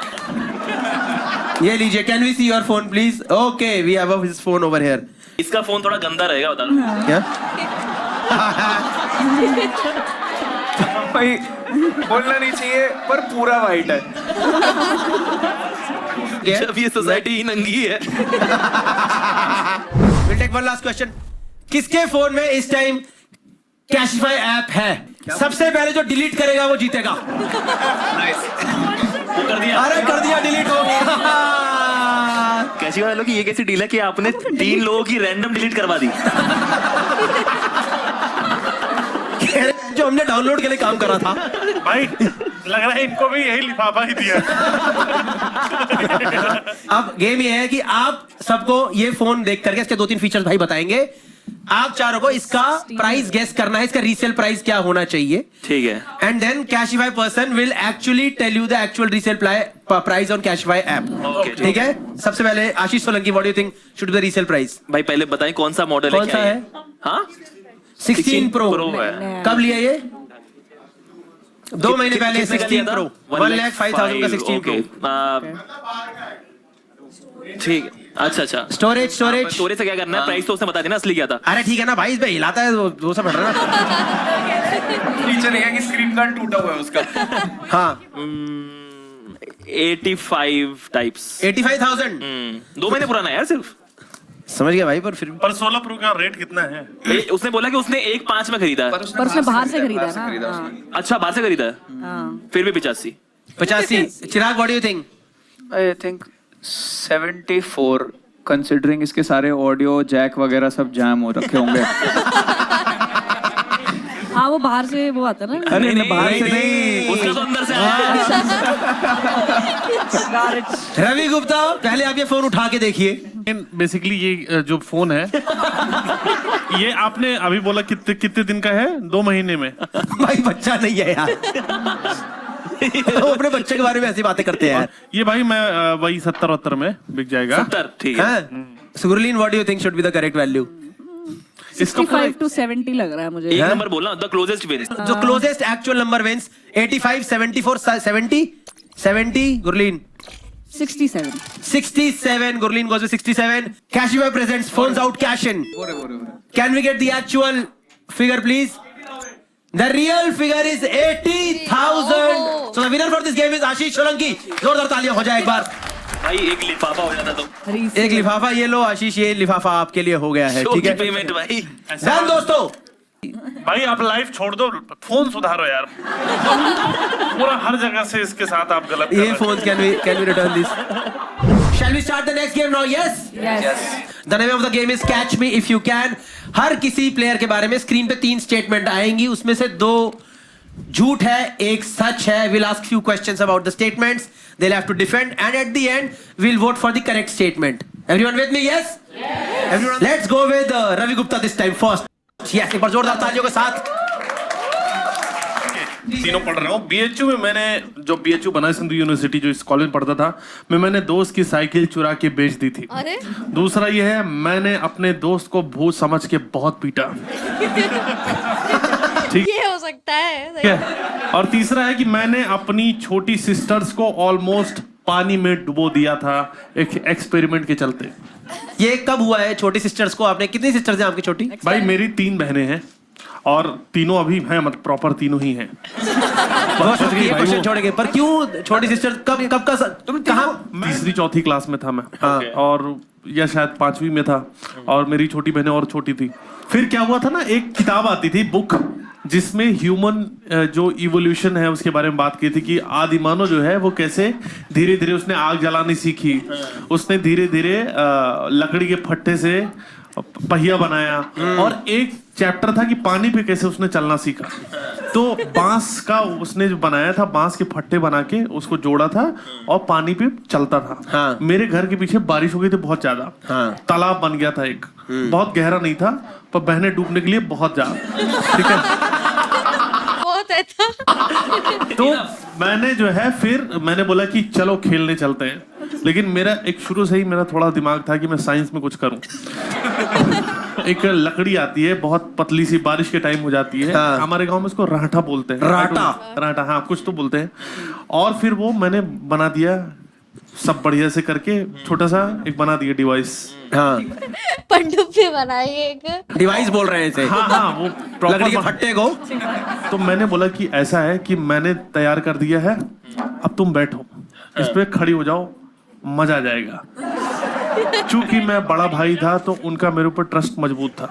ये लीजिए. Can we see your phone please? Okay we have his phone over here. इसका फोन थोड़ा गंदा रहेगा बता दो. क्या? भाई बोलना नहीं चाहिए पर पूरा वाइट है. जब ये सोसाइटी ही नंगी है. We'll take one last question. किसके फोन में इस टाइम कैशिफाई ऐप है? सबसे पहले जो डिलीट करेगा वो जीतेगा. वो कर दिया. अरे कर दिया. डिलीट हो गया. कैसी वालों की ये कैसी डील है कि आपने 3 लोगों की रैंडम डिलीट करवा दी. जो हमने डाउनलोड के लिए काम करा था. भाई लग रहा है इनको भी यही लिफाफा ही दिया. अब गेम ये है कि आप सबको ये फोन देख करके इसके 2-3 फीचर्स भाई बताएंगे. आप चारों को इसका प्राइस गेस करना है. इसका रीसेल प्राइस क्या होना चाहिए. ठीक है. And then Cashify person will actually tell you the actual resale price on Cashify app. ठीक है. सबसे पहले Ashish Solanki what do you think should be the resale price? भाई पहले बताएं कौन सा मॉडल है. कौन सा क्या है? हाँ 16 प्रो है. कब लिया ये? 2 महीने पहले 16 प्रो 1,05,000 का 16 प्रो. ठीक है. अच्छा स्टोरेज स्टोरेज से क्या करना है? प्राइस तो उसने बता देना असली क्या था. अरे ठीक है ना भाई. इस पे हिलाता है वो सब हट रहा है. फीचर ये है कि स्क्रीन गार्ड टूटा हुआ है उसका. हाँ 85 टाइप्स. 85,000. 2 महीने पुराना है यार सिर्फ. समझ गया भाई. पर फिर पर 16 प्रो का रेट कितना है? उसने बोला कि उसने 1.5 में खरीदा है. पर उसने बाहर से खरीदा है ना. अच्छा बाहर से खरीदा है. फिर भी 85. 85. Chirag what do you think? I think 74 considering इसके सारे ऑडियो जैक वगैरह सब जैम हो रखे होंगे. हाँ वो बाहर से वो आता है ना. अरे बाहर से नहीं. उसका तो अंदर से आया. रवि गुप्ता पहले आप ये फोन उठा के देखिए. बेसिकली ये जो फोन है ये आपने अभी बोला कितने दिन का है? 2 महीने में. भाई बच्चा नहीं है यार. वो अपने बच्चे के बारे में ऐसी बातें करते हैं यार. ये भाई मैं वही 70-72 में बिक जाएगा. 70 ठीक है. सुगुरलीन what do you think should be the correct value? 65 to 70 लग रहा है मुझे। एक नंबर बोलना, द क्लोजेस्ट विन। जो closest actual number wins 85, 74, 70 Gurleen 67 67 Gurleen goes with 67. Cashify presents phones out cash in. Can we get the actual figure please? The real figure is 80,000. So the winner for this game is Ashish Solanki. जोरदार तालियां हो जाए एक बार। भाई एक लिफाफा हो जाता तो। एक लिफाफा ये लो आशीष, ये लिफाफा आपके लिए हो गया है, ठीक है? पेमेंट भाई। डन दोस्तों। भाई आप लाइफ छोड़ दो, फोन सुधारो यार। पूरा हर जगह से इसके साथ आप गलत कर रहे ये phone can we return this? Shall we start the next game now? Yes. Yes. The name of the game is Catch Me If You Can. हर किसी प्लेयर के बारे में स्क्रीन पे 3 स्टेटमेंट आएंगी, उसमें से 2 झूठ है, 1 सच है. We'll ask few questions about the statements. They'll have to defend, and at the end, we'll vote for the correct statement. Everyone with me? Yes. Everyone. Let's go with Ravi Gupta this time first. Yes, एक बार जोरदार तालियों के साथ. तीनों पढ़ रहा हूँ। बीएचयू में मैंने जो बीएचयू बना सिंधु यूनिवर्सिटी जो इस कॉलेज में पढ़ता था, मैंने दोस्त की साइकिल चुरा के बेच दी थी। अरे? दूसरा ये है, मैंने अपने दोस्त को भूत समझ के बहुत पीटा। ठीक ये हो सकता है। और तीसरा है कि मैंने अपनी छोटी सिस्टर्स को ऑलमोस्ट पानी में डुबो दिया था एक एक्सपेरिमेंट के चलते। ये कब हुआ है? छोटी सिस्टर्स को आपने, कितनी सिस्टर्स हैं आपकी छोटी? भाई मेरी 3 बहनें हैं और तीनों अभी हैं, मतलब प्रॉपर तीनों ही हैं। क्वेश्चन छोड़ेंगे, पर क्यों छोटी सिस्टर? कब का तुम कहाँ? 3री 4थी क्लास में था मैं। और या शायद 5वीं में था, और मेरी छोटी बहनें और छोटी थी। फिर क्या हुआ था ना, एक किताब आती थी, बुक, जिसमें ह्यूमन जो इवोल्यूशन है उसके बारे में बात की थी कि आदिमानव जो है वो कैसे धीरे धीरे उसने आग जलानी सीखी, उसने धीरे धीरे लकड़ी के फट्टे से पहिया बनाया, और एक चैप्टर था कि पानी पे कैसे उसने चलना सीखा। तो बांस का उसने जो बनाया था, बांस के फट्टे बना के उसको जोड़ा था और पानी पे चलता था। हाँ। मेरे घर के पीछे बारिश हो गई थी बहुत ज्यादा। हाँ। तालाब बन गया था एक, बहुत गहरा नहीं था, पर बहने डूबने के लिए बहुत ज्यादा, ठीक है। बहुत है था। तो मैंने जो है, फिर मैंने बोला कि चलो खेलने चलते हैं, लेकिन मेरा एक शुरू से ही मेरा थोड़ा दिमाग था कि मैं साइंस में कुछ करूं। एक लकड़ी आती है बहुत पतली सी, बारिश के टाइम हो जाती है। हाँ। हमारे गांव में इसको राठा बोलते हैं। राठा, हाँ कुछ तो बोलते हैं। और फिर वो मैंने बना दिया सब बढ़िया से करके, छोटा सा एक बना दिया डिवाइस। हाँ। पनडुब्बी बनाई एक डिवाइस बोल रहे हैं इसे। हाँ वो लकड़ी के फट्टे को। तो मैंने बोला कि ऐसा है कि मैंने तैयार कर दिया है, अब तुम बैठो इस पे, खड़ी हो जाओ, मजा आ जाएगा। चूंकि मैं बड़ा भाई था तो उनका मेरे ऊपर ट्रस्ट मजबूत था,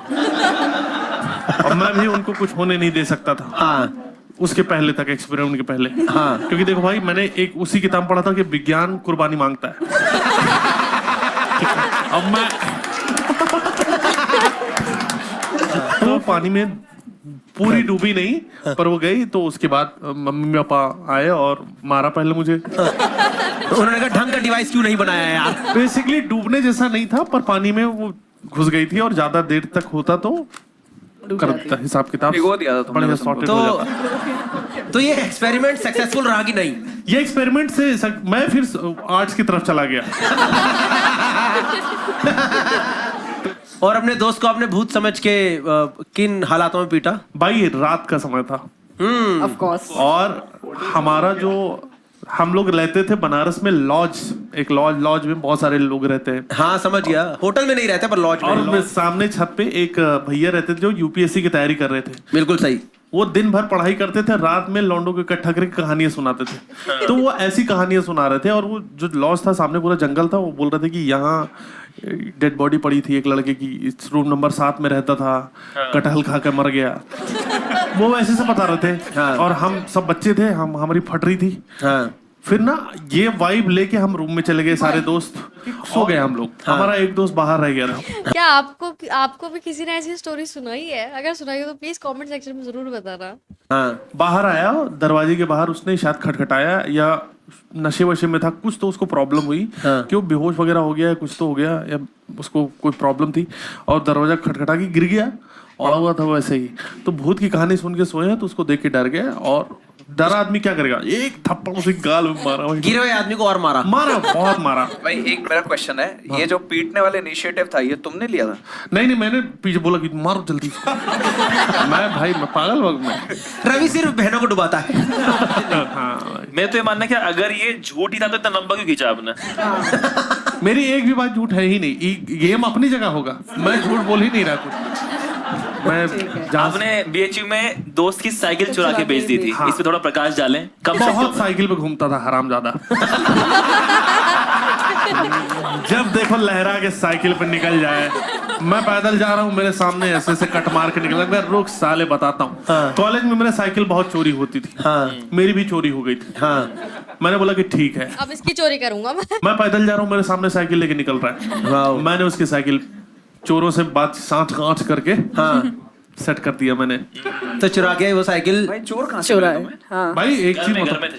और मैं भी उनको कुछ होने नहीं दे सकता था। हाँ। उसके पहले तक, एक्सपेरिमेंट के पहले। हाँ। क्योंकि देखो भाई, मैंने एक उसी किताब पढ़ा था कि विज्ञान कुर्बानी मांगता है। अब मैं तो पानी में पूरी डूबी नहीं, पर वो गई। तो उसके बाद मम्मी पापा आए और मारा पहले मुझे। तो उन्होंने कहा ढंग का डिवाइस क्यों नहीं बनाया यार? बेसिकली डूबने जैसा नहीं था, पर पानी में वो घुस गई थी, और ज्यादा देर तक होता तो करता हिसाब किताब भिगो दिया था तुमने। बढ़िया sorted हो जाता। तो ये एक्सपेरिमेंट सक्सेसफुल रहा कि नहीं? ये एक्सपेरिमेंट से मैं फिर आर्ट्स की तरफ चला गया। और अपने दोस्त को आपने भूत समझ के किन हालातों में पीटा? भाई रात का समय था। Of course. और हमारा जो हम लोग रहते थे बनारस में, लॉज, एक लॉज में बहुत सारे लोग रहते हैं। हाँ समझ गया, होटल में नहीं रहते पर लॉज में। और सामने छत पे एक भैया रहते थे जो यूपीएससी की तैयारी कर रहे थे। बिल्कुल सही। वो दिन भर पढ़ाई करते थे, रात में लौंडों को इकट्ठा करके कहानियां सुनाते थे। तो वो ऐसी कहानियां सुना रहे थे, और वो जो लॉज था सामने पूरा जंगल था, वो बोल रहे थे कि यहाँ डेड बॉडी पड़ी थी एक लड़के की, इस रूम नंबर 7 में रहता था, कटहल खा के मर गया। वो ऐसे से बता रहे थे। हाँ। और हम सब बच्चे थे, हमारी फट रही थी। हाँ। फिर ना ये वाइब लेके हम रूम में चले गए, सारे दोस्त सो गए हम लोग। हाँ। हमारा एक दोस्त बाहर रह गया था। क्या आपको भी किसी ने ऐसी स्टोरी सुनाई है? अगर सुनाई हो तो प्लीज कमेंट सेक्शन में जरूर बताना। हाँ। बाहर आया, दरवाजे के बाहर उसने शायद खटखटाया, या नशे वशे में था कुछ, तो उसको प्रॉब्लम हुई। हाँ। कि वो बेहोश वगैरह हो गया, कुछ तो हो गया, या उसको कोई प्रॉब्लम थी, और दरवाजा खटखटा के गिर गया, और हुआ था वैसे ही। तो भूत की कहानी सुन के सोए, तो उसको देख के डर गया और डरा आदमी क्या करेगा? एक थप्पड़ उसे गाल में मारा भाई। गिरे हुए आदमी को और मारा बहुत मारा। भाई एक मेरा क्वेश्चन है, ये जो पीटने वाले इनिशिएटिव था ये तुमने लिया था? नहीं मैंने पीछे बोला कि मारो जल्दी इसको। मैं पागल वक्त में। रवि सिर्फ बहनों को डुबाता है। हाँ मैं तो ये मानना कि अगर ये झूठ ही था तो इतना लंबा क्यों खींचा आपने? मेरी एक भी बात झूठ है ही नहीं। गेम अपनी जगह होगा, मैं झूठ बोल ही नहीं रहा कुछ। आपने बीएचयू में दोस्त की साइकिल चुरा के बेच दी थी। हाँ। इस पे थोड़ा प्रकाश डालें। कम से बहुत साइकिल पे घूमता था हरामजादा। जब देखो लहरा के साइकिल पे निकल जाए, मैं पैदल जा रहा हूँ, मेरे सामने ऐसे से कट मार के निकला। मैं रुक साले बताता हूँ। कॉलेज में मेरे साइकिल बहुत चोरी होती थी। मेरी भी चोरी हो गई थी। मैंने बोला कि ठीक है, अब इसकी चोरी करूंगा मैं पैदल जा रहा हूँ, मेरे सामने साइकिल लेके निकल रहा है। मैंने उसकी साइकिल चोरों से बात साँठ गाँठ करके सेट कर दिया मैंने। तो चुरा के वो साइकिल भाई चोर कहाँ से चोरा मिले है। तुम्हें? हाँ। भाई एक चीज घर बताओ। में थे।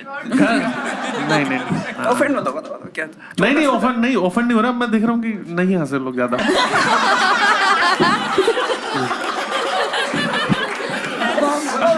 नहीं ऑफेंड मत हो, बताओ क्या था? नहीं ऑफर नहीं हो रहा। मैं देख रहा हूँ कि नहीं हंसे लोग ज्यादा।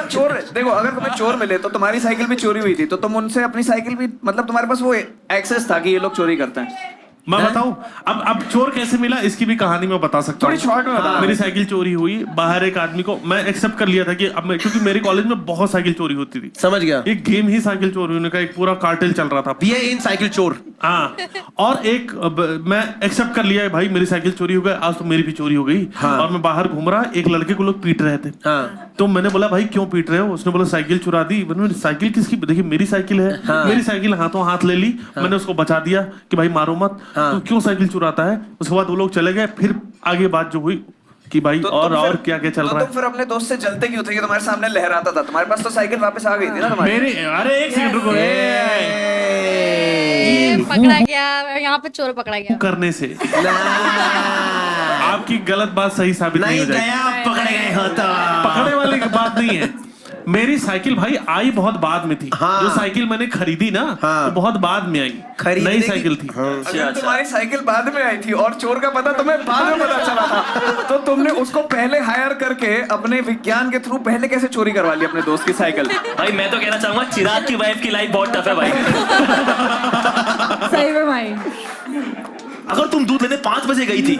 चोर देखो, अगर तुम्हें चोर मिले तो तुम्हारी साइकिल भी चोरी हुई थी, तो तुम उनसे अपनी साइकिल भी, मतलब तुम्हारे पास वो एक्सेस था कि ये लोग चोरी करते हैं। मैं बताऊं अब चोर कैसे मिला, इसकी भी कहानी मैं बता सकता हूँ। थोड़ी शॉर्ट में बता। मेरी साइकिल चोरी हुई, बाहर एक आदमी को मैं एक्सेप्ट कर लिया था कि अब मैं, क्योंकि मेरे कॉलेज में बहुत साइकिल चोरी होती थी। समझ गया। एक गेम ही साइकिल चोरी होने का एक पूरा कार्टेल चल रहा था। बीए इन साइकिल चोर। हाँ, और एक मैं एक्सेप्ट कर लिया है भाई मेरी साइकिल चोरी हो गई, आज तो मेरी भी चोरी हो गई। और मैं बाहर घूम रहा, एक लड़के को लोग पीट रहे थे। तो मैंने बोला भाई क्यों पीट रहे हो? उसने बोला साइकिल चुरा दी। मैंने साइकिल किसकी? देखिए मेरी साइकिल है। मेरी साइकिल हाथों हाथ ले ली। मैंने उसको बचा दिया कि भाई मारो मत, तो क्यों साइकिल चुराता है। उसके बाद वो लोग चले गए। फिर आगे बात जो हुई कि भाई तो और क्या क्या चल रहा है। तुम फिर अपने दोस्त से जलते क्यों थे कि तुम्हारे सामने लहराता था? तुम्हारे पास तो साइकिल वापस आ गई थी ना तुम्हारी। मेरी अरे एक सेकंड रुको। ये पकड़ा गया, यहाँ पे चोर पकड़ा गया करने से आपकी गलत बात सही साबित नहीं हो जाएगी। पकड़े गए हो तो पकड़ने वाली की बात नहीं है। मेरी साइकिल भाई आई बहुत बाद में थी। जो साइकिल मैंने खरीदी ना, वो बहुत बाद में आई। नई साइकिल थी। अगर तुम्हारी साइकिल बाद में आई थी और चोर का पता तुम्हें बाद में पता चला था, तो तुमने उसको पहले हायर करके अपने विज्ञान के थ्रू पहले कैसे चोरी करवा ली अपने दोस्त की साइकिल? भाई मैं तो कहना चाहूंगा चिराग की वाइफ की लाइफ बहुत टफ है भाई। सही में भाई। अगर तुम दूध लेने 5 बजे गई थी।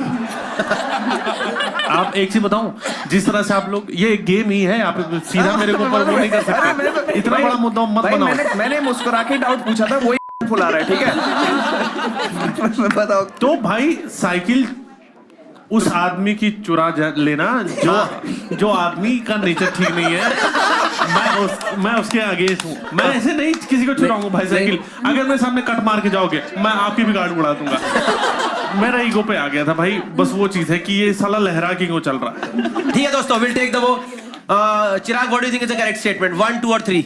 आप एक चीज बताऊं, जिस तरह से आप लोग, ये एक गेम ही है, आप सीधा मेरे को ऊपर वो नहीं कर सकते। इतना बड़ा मुद्दा मत बनाओ। मैंने मुस्कुरा के डाउट पूछा था, वही फुला रहा है। ठीक है बताओ। तो भाई साइकिल उस आदमी की चुरा लेना जो आदमी का नेचर ठीक नहीं है, मैं उसके अगेंस्ट हूँ। मैं ऐसे नहीं किसी को चुराऊंगा भाई साइकिल। अगर मैं सामने कट मार के जाओगे, मैं आपकी भी गार्ड उड़ा दूंगा। मेरा ईगो पे आ गया था भाई। बस वो चीज है कि ये साला लहरा के क्यों चल रहा है। ठीक है दोस्तों, विल टेक द वो। Chirag, what do you think is the correct statement? 1, 2 और 3?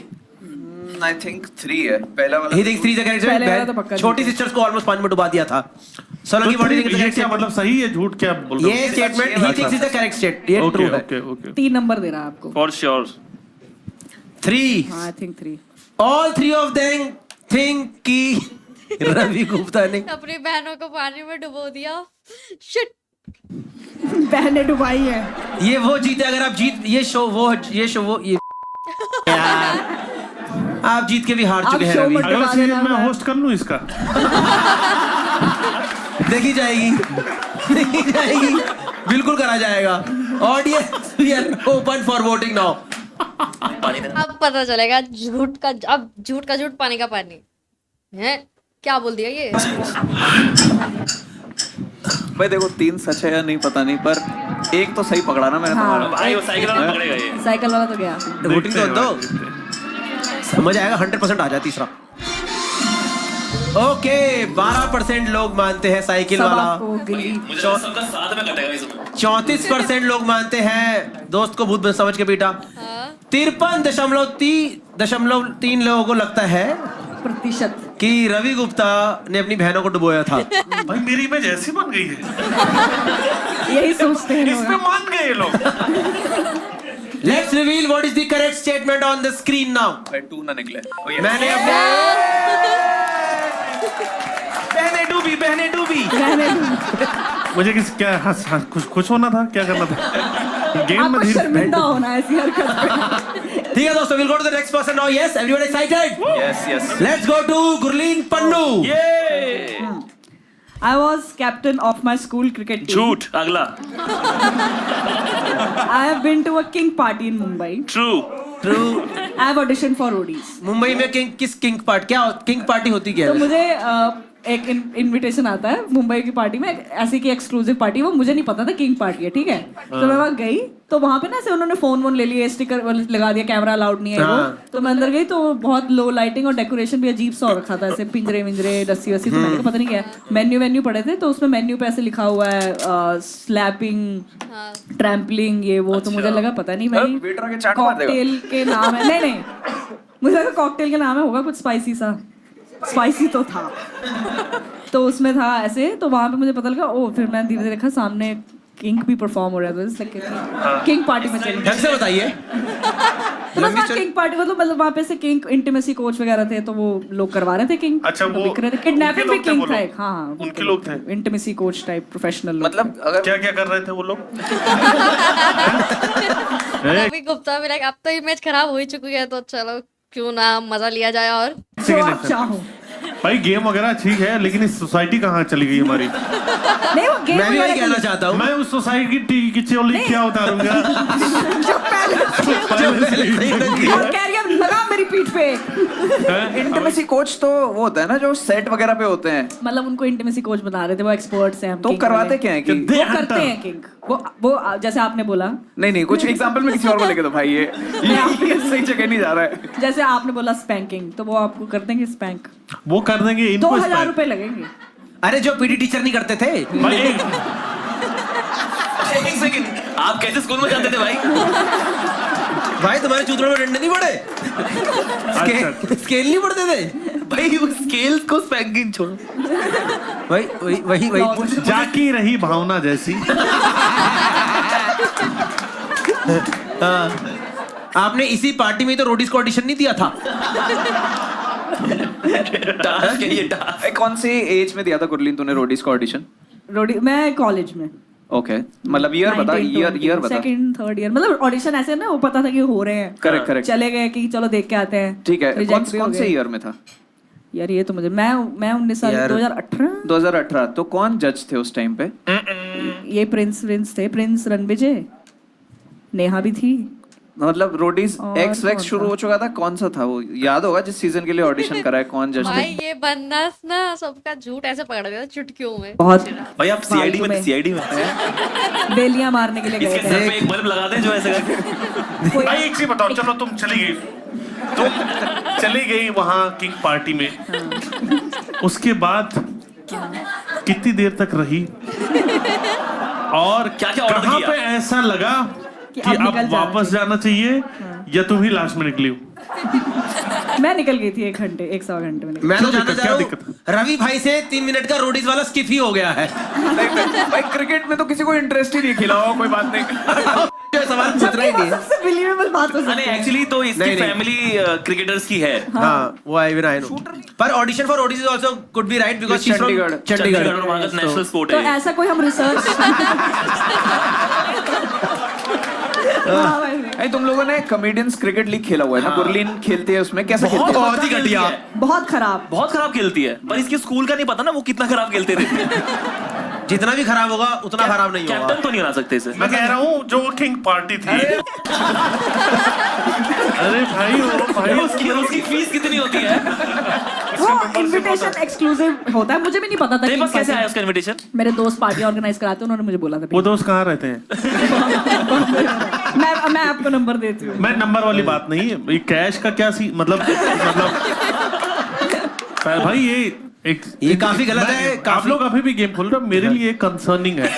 I think 3 है पहला वाला। He thinks 3 is the correct statement. छोटी सिस्टर्स को ऑलमोस्ट पानी में डुबा दिया था। Solanki, what do you think is the correct क्या स्टेटमेंट? मतलब सही है झूठ क्या बोल रहे हो? ये statement he thinks is the correct state, ये ट्रू है। ओके 3 नंबर दे रहा है आपको। For sure 3। हाँ, I think 3। All 3 of them think कि रवि गुप्ता ने अपनी बहनों को पानी में डुबो दिया। शिट, बहने डुबाई है। ये वो जीते। अगर आप जीत ये शो वो यार, आप जीत के भी हार चुके हैं रवि। अगला सीजन मैं होस्ट कर लूं इसका। देखी जाएगी बिल्कुल करा जाएगा। Audience we are open for voting now. अब पता चलेगा झूठ का झूठ पानी का पानी है। क्या बोल दिया ये? भाई देखो 3 सच है या नहीं पता नहीं, पर एक तो सही पकड़ा ना मैंने तुम्हारा। भाई वो साइकिल वाला पकड़ेगा ये। साइकिल वाला तो गया। वोटिंग तो दो, समझ आएगा। 100% आ जाए तीसरा। ओके, 12% लोग मानते हैं साइकिल वाला। मुझे सबका साथ में कटेगा इसमें। 34% लोग मानते हैं दोस्त को भूत समझ के पीटा। 53.3% लोगों को लगता है प्रतिशत कि रवि गुप्ता ने अपनी बहनों को डुबोया था। भाई मेरी इमेज ऐसी बन गई है। यही सोचते हैं इसमें मान गए लोग। Let's reveal what is the correct statement on the screen now. भाई 2 ना निकले। मैंने अपने बहने डूबी। मुझे क्या खुश होना था, क्या करना था? गेम में शर्मिंदा होना है ऐसी हरकत पे। ठीक है दोस्तों, we'll go to the next person now. Yes, everyone excited? Yes. Let's go to Gurleen Pannu. I was captain of my school cricket team. झूठ. अगला. I have been to a king party in Mumbai. True. I have auditioned for Odis. Mumbai में किस king party, क्या king party होती क्या तो है? मुझे एक इनविटेशन आता है मुंबई की पार्टी में, ऐसी की एक्सक्लूसिव पार्टी, वो मुझे नहीं पता था किंग पार्टी है, ठीक है। तो मैं वहाँ गई, तो वहाँ पे ना ऐसे उन्होंने फोन ले लिए, स्टिकर लगा दिया, कैमरा अलाउड नहीं है वो। तो मैं अंदर गई तो बहुत लो लाइटिंग और डेकोरेशन भी अजीब सा हो रखा था, ऐसे पिंजरे विंजरे रस्सी वस्सी, तो मैंने कहा पता नहीं क्या है। मेन्यू पड़े थे, तो उसमें मेन्यू पे ऐसे लिखा हुआ है स्लैपिंग, ट्रैम्पलिंग, ये वो। तो मुझे लगा पता नहीं भाई कॉकटेल के नाम है, नहीं मुझे लगा कॉकटेल के नाम है, होगा कुछ स्पाइसी सा, स्पाइसी तो था। तो उसमें था ऐसे, तो वहां पे मुझे पता लगा, ओ फिर मैंने धीरे धीरे देखा सामने किंग भी परफॉर्म हो रहा था, इसलिए किंग पार्टी में चली। ढंग से बताइए। तो बस वहाँ किंग पार्टी मतलब वहाँ पे से किंग इंटीमेसी कोच वगैरह थे, तो वो लोग करवा रहे थे किंग। अच्छा, वो बिक रहे थे, किडनैपिंग भी किंग था एक। हाँ, उनके लोग थे, इंटीमेसी कोच टाइप प्रोफेशनल। मतलब अगर क्या कर रहे थे वो लोग? रवि गुप्ता भी अब तो इमेज खराब हो ही चुकी है, तो चलो क्यों ना मजा लिया जाए। और जो आप चाहो भाई, गेम वगैरह ठीक है, लेकिन इस सोसाइटी कहाँ चली गई हमारी? नहीं, वो गेम मैं भी वही कहना चाहता हूँ। मैं उस सोसाइटी की चोली क्या उतारूंगा? जो पहले और कैरियर लगा मेरी पीठ पे। इंटीमेसी कोच तो वो होता है ना जो सेट वगैरह पे होते हैं, मतलब उनको इंटीमेसी कोच बना रहे थे, वो एक्सपर्ट्स हैं। तो करवाते क्या है कि वो करते हैं किंग, वो जैसे आपने बोला। नहीं कुछ एग्जांपल में किसी और को लेके दो भाई, ये सही जगह नहीं जा रहा है। जैसे आपने बोला स्पैंकिंग, तो वो आपको कर देंगे स्पैंक, वो कर देंगे, इनको 2000 रुपए लगेंगे। अरे जो पीटी टीचर नहीं करते थे भाई, एक सेकंड, आप कैसे स्कूल में जाते थे भाई? भाई तुम्हारे चूतरों में डंडे नहीं पड़े? स्केल नहीं पड़ते थे भाई? उस स्केल को स्पैंकिंग छोड़ो वही जाकी रही भावना जैसी। आपने इसी पार्टी में तो रोडीज को ऑडिशन नहीं दिया था? टास्क है ये, टास्क। कौन सी एज में दिया था गुरलीन तूने रोडीज का ऑडिशन? मैं कॉलेज में। ओके, मतलब ईयर बता, ईयर बता। सेकंड थर्ड ईयर, मतलब ऑडिशन ऐसे ना, वो पता था कि हो रहे हैं। करेक्ट। चले गए कि चलो देख के आते हैं। ठीक है, कौन से ईयर में था यार? ये तो मुझे मैं 19 साल, 2018। तो कौन जज थे उस टाइम पे? ये प्रिंस थे, प्रिंस रणविजय, नेहा भी थी। मतलब रोडीज और एक्स कौन शुरू हो चुका था, कौन सा था वो? याद होगा जिस सीजन के लिए ऑडिशन करा है, कौन जज थे? भाई ये बंदा ना सबका झूठ ऐसे पकड़ देता चुटकियों में। बहुत भाई आप सीआईडी में बेलियां मारने के लिए गए इसके थे। सर पे एक बल्ब लगा दें जो ऐसे करके। भाई एक चीज बताओ, चलो तुम चली गई वहां किंग पार्टी में, उसके बाद कितनी देर तक रही और क्या ऑर्डर कहाँ किया? पे ऐसा लगा कि अब वापस जाना चाहिए, या तुम ही लास्ट में निकली हो? मैं निकल गई थी 1 घंटे 1.25 घंटे में। मैं तो जानना चाह रहा दिक्कत? हूँ, रवि भाई से 3 मिनट का रोडीज वाला स्किप ही हो गया है। भाई क्रिकेट में तो किसी को इंटरेस्ट ही नहीं, खिलाओ कोई बात नहीं। सवाल पूछ रहा ही नहीं है। सबसे बिलीवेबल बात हो सकती है। एक्चुअली तो इसकी नहीं। फैमिली क्रिकेटर्स की है। हाँ, वो आई नो। पर audition for Roadies is also could be right because she is from Chandigarh और वहाँ का नेशनल स्पोर्ट तो है। ऐसा कोई हम रिसर्च नहीं, तुम लोगों ने कॉमेडियंस क्रिकेट लीग खेला हुआ है ना? गुरलीन खेलती है उसमें, कैसे खेलती है? बहुत ही घटिया, बहुत खराब खेलती है, पर इसके स्कूल का नहीं पता ना वो कितना खराब खेलते थे। जितना भी खराब होगा उतना खराब नहीं होगा। कैप्टन तो नहीं बना सकते इसे। मैं कह रहा हूँ जो किंग पार्टी थी। अरे भाई उसकी फीस कितनी होती है? वो इनविटेशन एक्सक्लूसिव होता है, मुझे भी नहीं पता था। तेरे पास कैसे आया उसका इनविटेशन? मेरे दोस्त पार्टी ऑर्गेनाइज कराते हैं, उन्होंने मुझे बोला था। वो दोस्त कहाँ रहते हैं? मैं आपको नंबर देती हूँ। मैं नंबर वाली बात नहीं है, ये कैश का क्या सी मतलब भाई ये काफी गलत है। आप लोग अभी भी गेम खोल रहे हो, मेरे लिए कंसर्निंग है।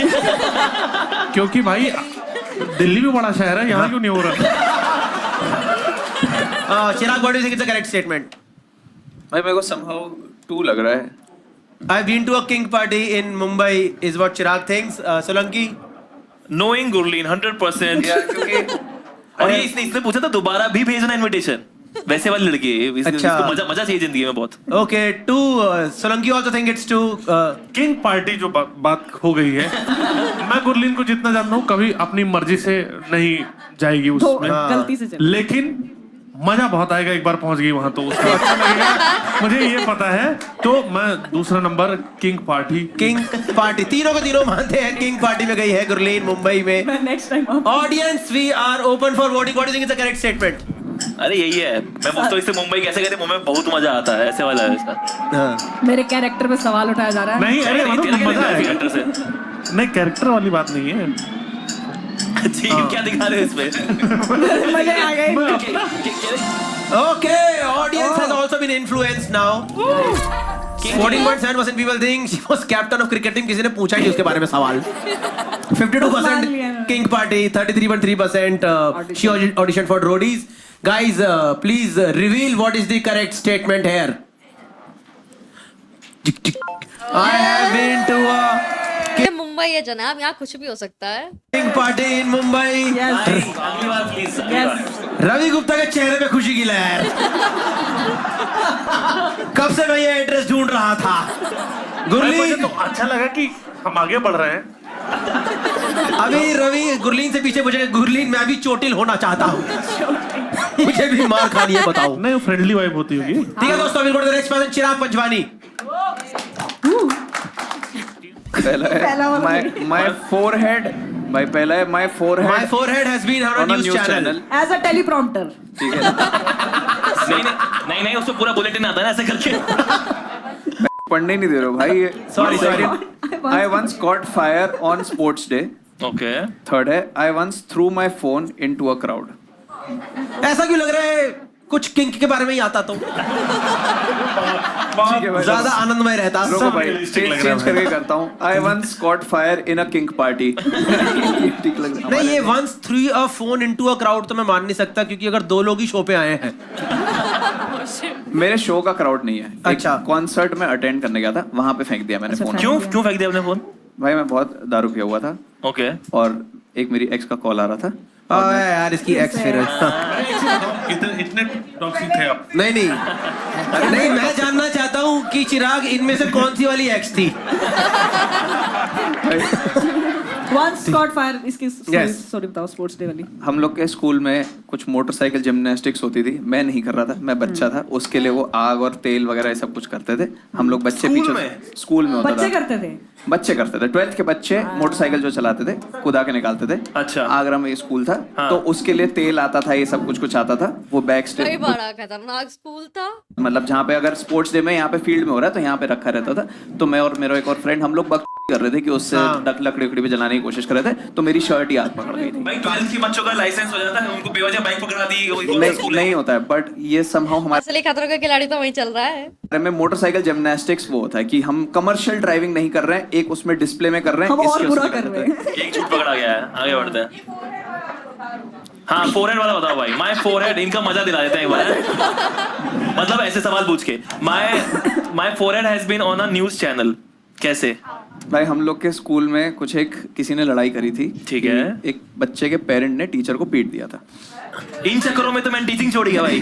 क्योंकि भाई दिल्ली भी बड़ा शहर है, यहाँ क्यों नहीं हो रहा? Chirag, what do you think is the correct statement? भाई मेरे को somehow 2 लग रहा है। I've been to a king party in Mumbai is what Chirag thinks. Solanki? Knowing Gurleen 100%। और ये इसने पूछा था दोबारा भी भेजना इनविटेशन, वैसे वाली लड़की है। इसको मजा चाहिए जिंदगी में बहुत। Okay, Solanki also think it's too king party जो बात हो गई है, मैं गुरलीन को जितना जानता हूँ कभी अपनी मर्जी से नहीं जाएगी उसमें, गलती से चल। लेकिन मजा बहुत आएगा एक बार पहुंच गई वहां तो उसको अच्छा लगेगा मुझे ये पता है। तो मैं दूसरा नंबर किंग पार्टी तीनों को तीनों मानते हैं किंग पार्टी में गई है गुरलीन मुंबई में। Next time audience we are open for voting. What do you think is the correct statement? अरे यही है, मैं पूछता हूँ इससे मुंबई कैसे गए थे, मुंबई में बहुत मजा आता है, ऐसे वाला है इसका। मेरे कैरेक्टर पे सवाल उठाया जा रहा है। नहीं अरे मजा आएगा। कैरेक्टर से नहीं कैरेक्टर वाली बात नहीं है जी क्या दिखा रहे हो इसमें? मजा आ गई। Okay, audience has also been influenced now. 14.7% people think she was captain of cricket team. किसी ने पूछा ही उसके बारे में सवाल। 52% King Party, 33.3% she auditioned for roadies. Guys, please reveal what is the correct statement here. I have been to a ये मुंबई है जनाब, यहाँ कुछ भी हो सकता है। King Party in Mumbai. अगली बार प्लीज। रवि गुप्ता के चेहरे पे खुशी की लहर। कब से मैं ये एड्रेस ढूंढ रहा था। गुरलीन तो अच्छा लगा कि हम आगे बढ़ रहे हैं। अभी रवि गुरलीन से पीछे पूछेगा, गुरलीन मैं भी चोटिल होना चाहता हूँ। मुझे भी मार खानी है बताओ। नहीं वो फ्रेंडली वाइब होती होगी। ठीक है दोस्तों, अभी नेक्स्ट पर्सन चिराग पंचवानी। पहला है my forehead भाई, पहला है my forehead। My forehead has been on a news channel As a teleprompter। ठीक है नहीं उसको पूरा बुलेटिन आता है ना ऐसे करके। पढ़ने नहीं दे रहे हो भाई। Sorry। I once caught fire on sports day। Okay third है I once threw my phone into a crowd। ऐसा क्यों लग रहा है कुछ किंग के बारे में ही आता तो ज्यादा आनंदमय रहता। रुको भाई चेंज करके करता हूँ। I once caught fire in a king party। ठीक लग रहा है। नहीं ये once threw a phone into a crowd तो मैं मान नहीं सकता, क्योंकि अगर दो लोग ही शो पे आए हैं। मेरे शो का क्राउड नहीं है। अच्छा। कॉन्सर्ट में अटेंड करने गया था, वहां पे फेंक दिया मैंने फोन। क्यों फेंक दिया आपने फोन? भाई मैं बहुत दारू पिया हुआ था ओके और एक मेरी एक्स का कॉल आ रहा था। यार इसकी एक्स फिर इतने टॉक्सिक थे आप। नहीं मैं जानना चाहता हूँ कि चिराग इनमें से कौन सी वाली एक्स थी। Once caught fire इसकी स्टोरी बताओ स्पोर्ट्स डे वाली। हम लोग के स्कूल में कुछ मोटरसाइकिल जिम्नास्टिक्स होती थी। मैं नहीं कर रहा था, मैं बच्चा था। उसके लिए वो आग और तेल वगैरह सब कुछ करते थे। हम लोग बच्चे पीछे स्कूल में होता था। बच्चे करते थे 12th के बच्चे मोटरसाइकिल जो चलाते थे कुदा के निकालते थे। अच्छा। आगरा में स्कूल था तो उसके लिए तेल आता था, ये सब कुछ आता था। वो बैक कई स्टेज बड़ा खतरनाक स्कूल था। मतलब जहाँ पे अगर स्पोर्ट्स डे में यहाँ पे फील्ड में हो रहा है तो यहाँ पे रखा रहता था। तो मैं और मेरा एक और फ्रेंड हम लोग कर रहे थे कि उससे लकड़ी उकड़ी पे जलाने की कोशिश कर रहे थे, तो मेरी शर्ट ही आग पकड़ गई थी। भाई 12th के बच्चों का लाइसेंस हो जाता है, उनको बेवजह बाइक पकड़ा दी। नहीं होता है, बट ये समहाउ हमारे असली खतरों का खिलाड़ी तो वहीं चल रहा है। में मोटरसाइकिल जिम्नास्टिक्स वो होता है कि हम कमर्शियल ड्राइविंग नहीं कर रहे हैं, एक उसमें डिस्प्ले में कर रहे हैं। हम और बुरा कर रहे हैं। एक झूठ पकड़ा गया है, आगे बढ़ते हैं। हाँ फोरहेड वाला बताओ भाई। माय फोरहेड, इनका मजा दिला देते हैं एक बार। मतलब ऐसे सवाल पूछ के my forehead has been on a news channel. कैसे? भाई हम लोग के स्कूल में कुछ किसी ने लड़ाई करी थी। ठीक है। एक बच्चे के पेरेंट ने टीचर को पीट दिया था। इन चक्करों में तो मैंने टीचिंग छोड़ी है भाई।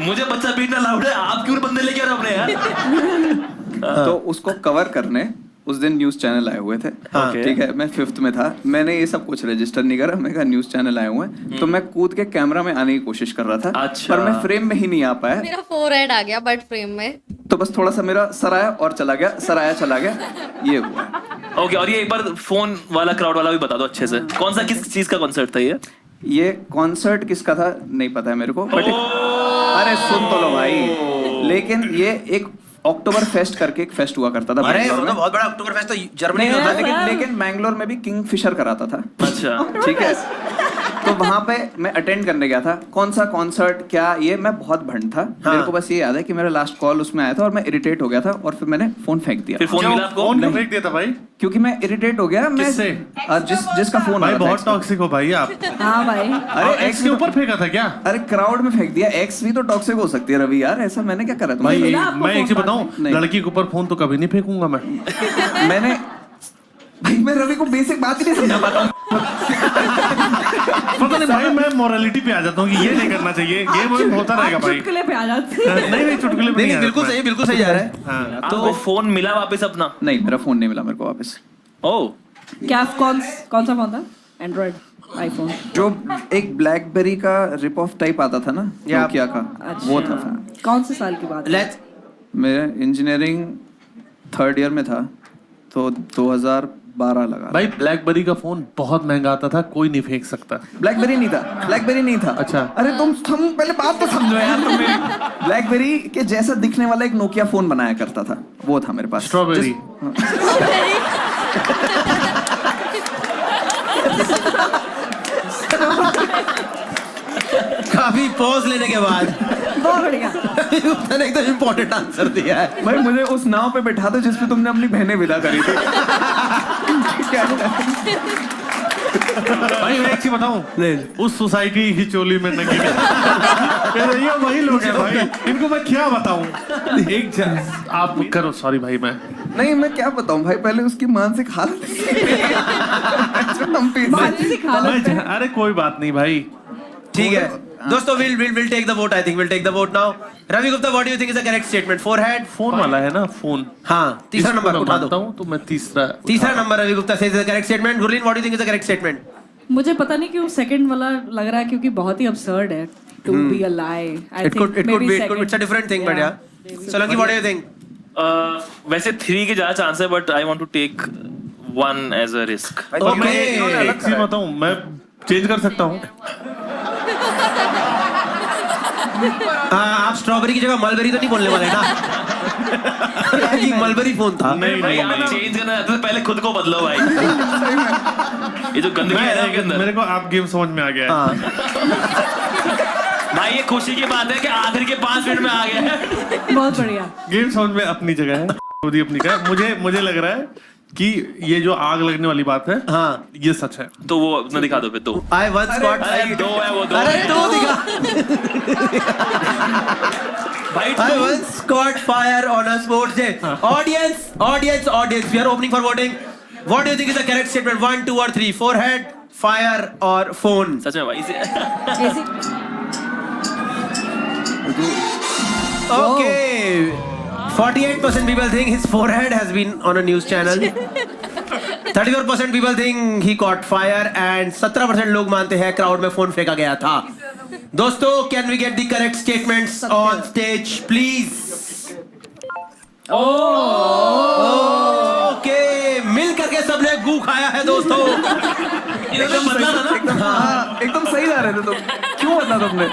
मुझे बच्चा पीटना लाउड है, आप क्यों बंदे लेके आ रहे हो अपने यार? तो उसको कवर करने उस दिन न्यूज चैनल आए हुए थे। ठीक है, मैं 5th में था। मैंने ये सब कुछ रजिस्टर नहीं करा। मैं कहा न्यूज चैनल आए हुए हैं, तो मैं कूद के कैमरा में आने की कोशिश कर रहा था। अच्छा। पर मैं फ्रेम में ही नहीं आ पाया। मेरा फोरहेड आ गया बट फ्रेम में, तो बस थोड़ा सा मेरा सर आया और चला गया, सर आया चला गया, ये हुआ। ओके और ये एक बार फोन वाला क्राउड वाला भी बता दो अच्छे से। कौन सा किस चीज का कॉन्सर्ट था ये कॉन्सर्ट किसका था नहीं पता है मेरे को, बट अरे सुन तो लो भाई। लेकिन ये एक अक्टूबर फेस्ट करके एक फेस्ट हुआ करता था। अरे वो तो बहुत बड़ा अक्टूबर फेस्ट तो जर्मनी में होता है। लेकिन मैंगलोर में भी किंग फिशर कराता था। अच्छा ठीक है। तो वहां पे मैं अटेंड करने गया था। कौन सा कॉन्सर्ट क्या, ये मैं बहुत भंड था। मेरे को बस ये याद है कि मेरा लास्ट कॉल उसमें आया था और मैं इरिटेट हो गया था और फिर मैंने फोन फेंक दिया। फिर फोन मिला आपको? फोन क्यों फेंक दिया था भाई? क्योंकि मैं इरिटेट हो गया। मैं जिसका फोन भाई बहुत टॉक्सिक हो भाई आप। हाँ भाई। अरे एक्स के ऊपर फेंका था क्या? अरे क्राउड में फेंक दिया। एक्स भी तो टॉक्सिक हो सकती है रवि यार, ऐसा मैंने क्या करा था भाई? मैं एक चीज बताऊं, लड़की के ऊपर फोन तो कभी नहीं फेंकूंगा मैं। मैंने भाई मैं रवि को बेसिक बात ही नहीं समझा पाता हूँ। पता नहीं भाई, मैं मोरालिटी पे आ जाता हूँ कि ये नहीं करना चाहिए। ये होता रहेगा भाई। चुटकुले पे आ जाते हैं। नहीं चुटकुले पे नहीं, बिल्कुल सही जा रहा है। तो फोन मिला वापस अपना? नहीं, मेरा फोन नहीं मिला मेरे को वापस। ओह क्या कौन सा फोन था? एंड्रॉइड? आईफोन। जो एक ब्लैकबेरी का रिप ऑफ टाइप आता था ना नोकिया का, वो था। कौन से साल की बात है? मैं इंजीनियरिंग 3rd ईयर में था, तो 2012 लगा। भाई ब्लैकबेरी का फोन बहुत महंगा आता था, कोई नहीं फेंक सकता। ब्लैकबेरी नहीं था, ब्लैकबेरी नहीं था। अच्छा। अरे तुम पहले बात तो समझो यार तुम मेरी। ब्लैकबेरी के जैसा दिखने वाला एक नोकिया फोन बनाया करता था, वो था मेरे पास। स्ट्रॉबेरी। काफी पॉज लेने के बाद बहुत बढ़िया। मैंने एकदम इम्पोर्टेंट आंसर दिया है। भाई मुझे उस नाव पे बैठा था जिसपे तुमने अपनी बहनें विदा करी थी। भाई मैं एक चीज बताऊं, उस सोसाइटी की चोली में नंगी ये वही लोग हैं भाई, इनको मैं क्या बताऊं। आप करो, सॉरी भाई। नहीं मैं क्या बताऊं भाई, पहले उसकी मानसिक हालत। अरे कोई बात नहीं भाई, ठीक है दोस्तों, we'll take the vote. I think we'll take the vote now. Ravi Gupta, what do you think is the correct statement? Forehead? Phone वाला है ना, फोन। हाँ, तीसरा नंबर उठा दो। तो मैं तीसरा number Ravi Gupta says is the correct statement. Gurleen, what do you think is the correct statement? मुझे पता नहीं क्यों सेकंड वाला लग रहा है, क्योंकि बहुत ही absurd है to be a lie. It could be. It's a different thing, but yeah. Solanki, what do you think? वैसे 3 के ज्यादा चांस है, but I want to take 1 as a risk. तो मैं एक चीज बताऊं, मैं चेंज कर सकता हूँ। आप स्ट्रॉबेरी की जगह मलबेरी तो नहीं बोलने वाले ना? कि मलबेरी फोन था। नहीं भाई आप चेंज करना चाहते तो पहले खुद को बदलो भाई। ये जो गंदगी है ना इसके अंदर। मेरे को आप गेम समझ में आ गया है। भाई ये खुशी की बात है कि आखिर के 5 मिनट में आ गया है। बहुत बढ़िया। गेम समझ में अपनी जगह है, खुद अपनी जगह। मुझे लग रहा है कि ये जो आग लगने वाली बात है, हाँ ये सच है। तो वो अपना दिखा दो फिर। तो I once got 2 है वो 2। अरे 2 दिखा। भाई I once caught fire on a sports day. Audience, we are opening for voting. What do you think is the correct statement? 1, 2 or 3? Forehead, fire or phone? सच में भाई से। Okay. 48% people think his forehead has been on a news channel. 34% people think he caught fire and 17% लोग मानते हैं crowd में phone फेंका गया था। दोस्तों, can we get the correct statements on stage, please? Okay, मिल करके सबने गू खाया है दोस्तों। एकदम बदला था ना? एकदम सही जा रहे थे तुम, क्यों बदला तुमने?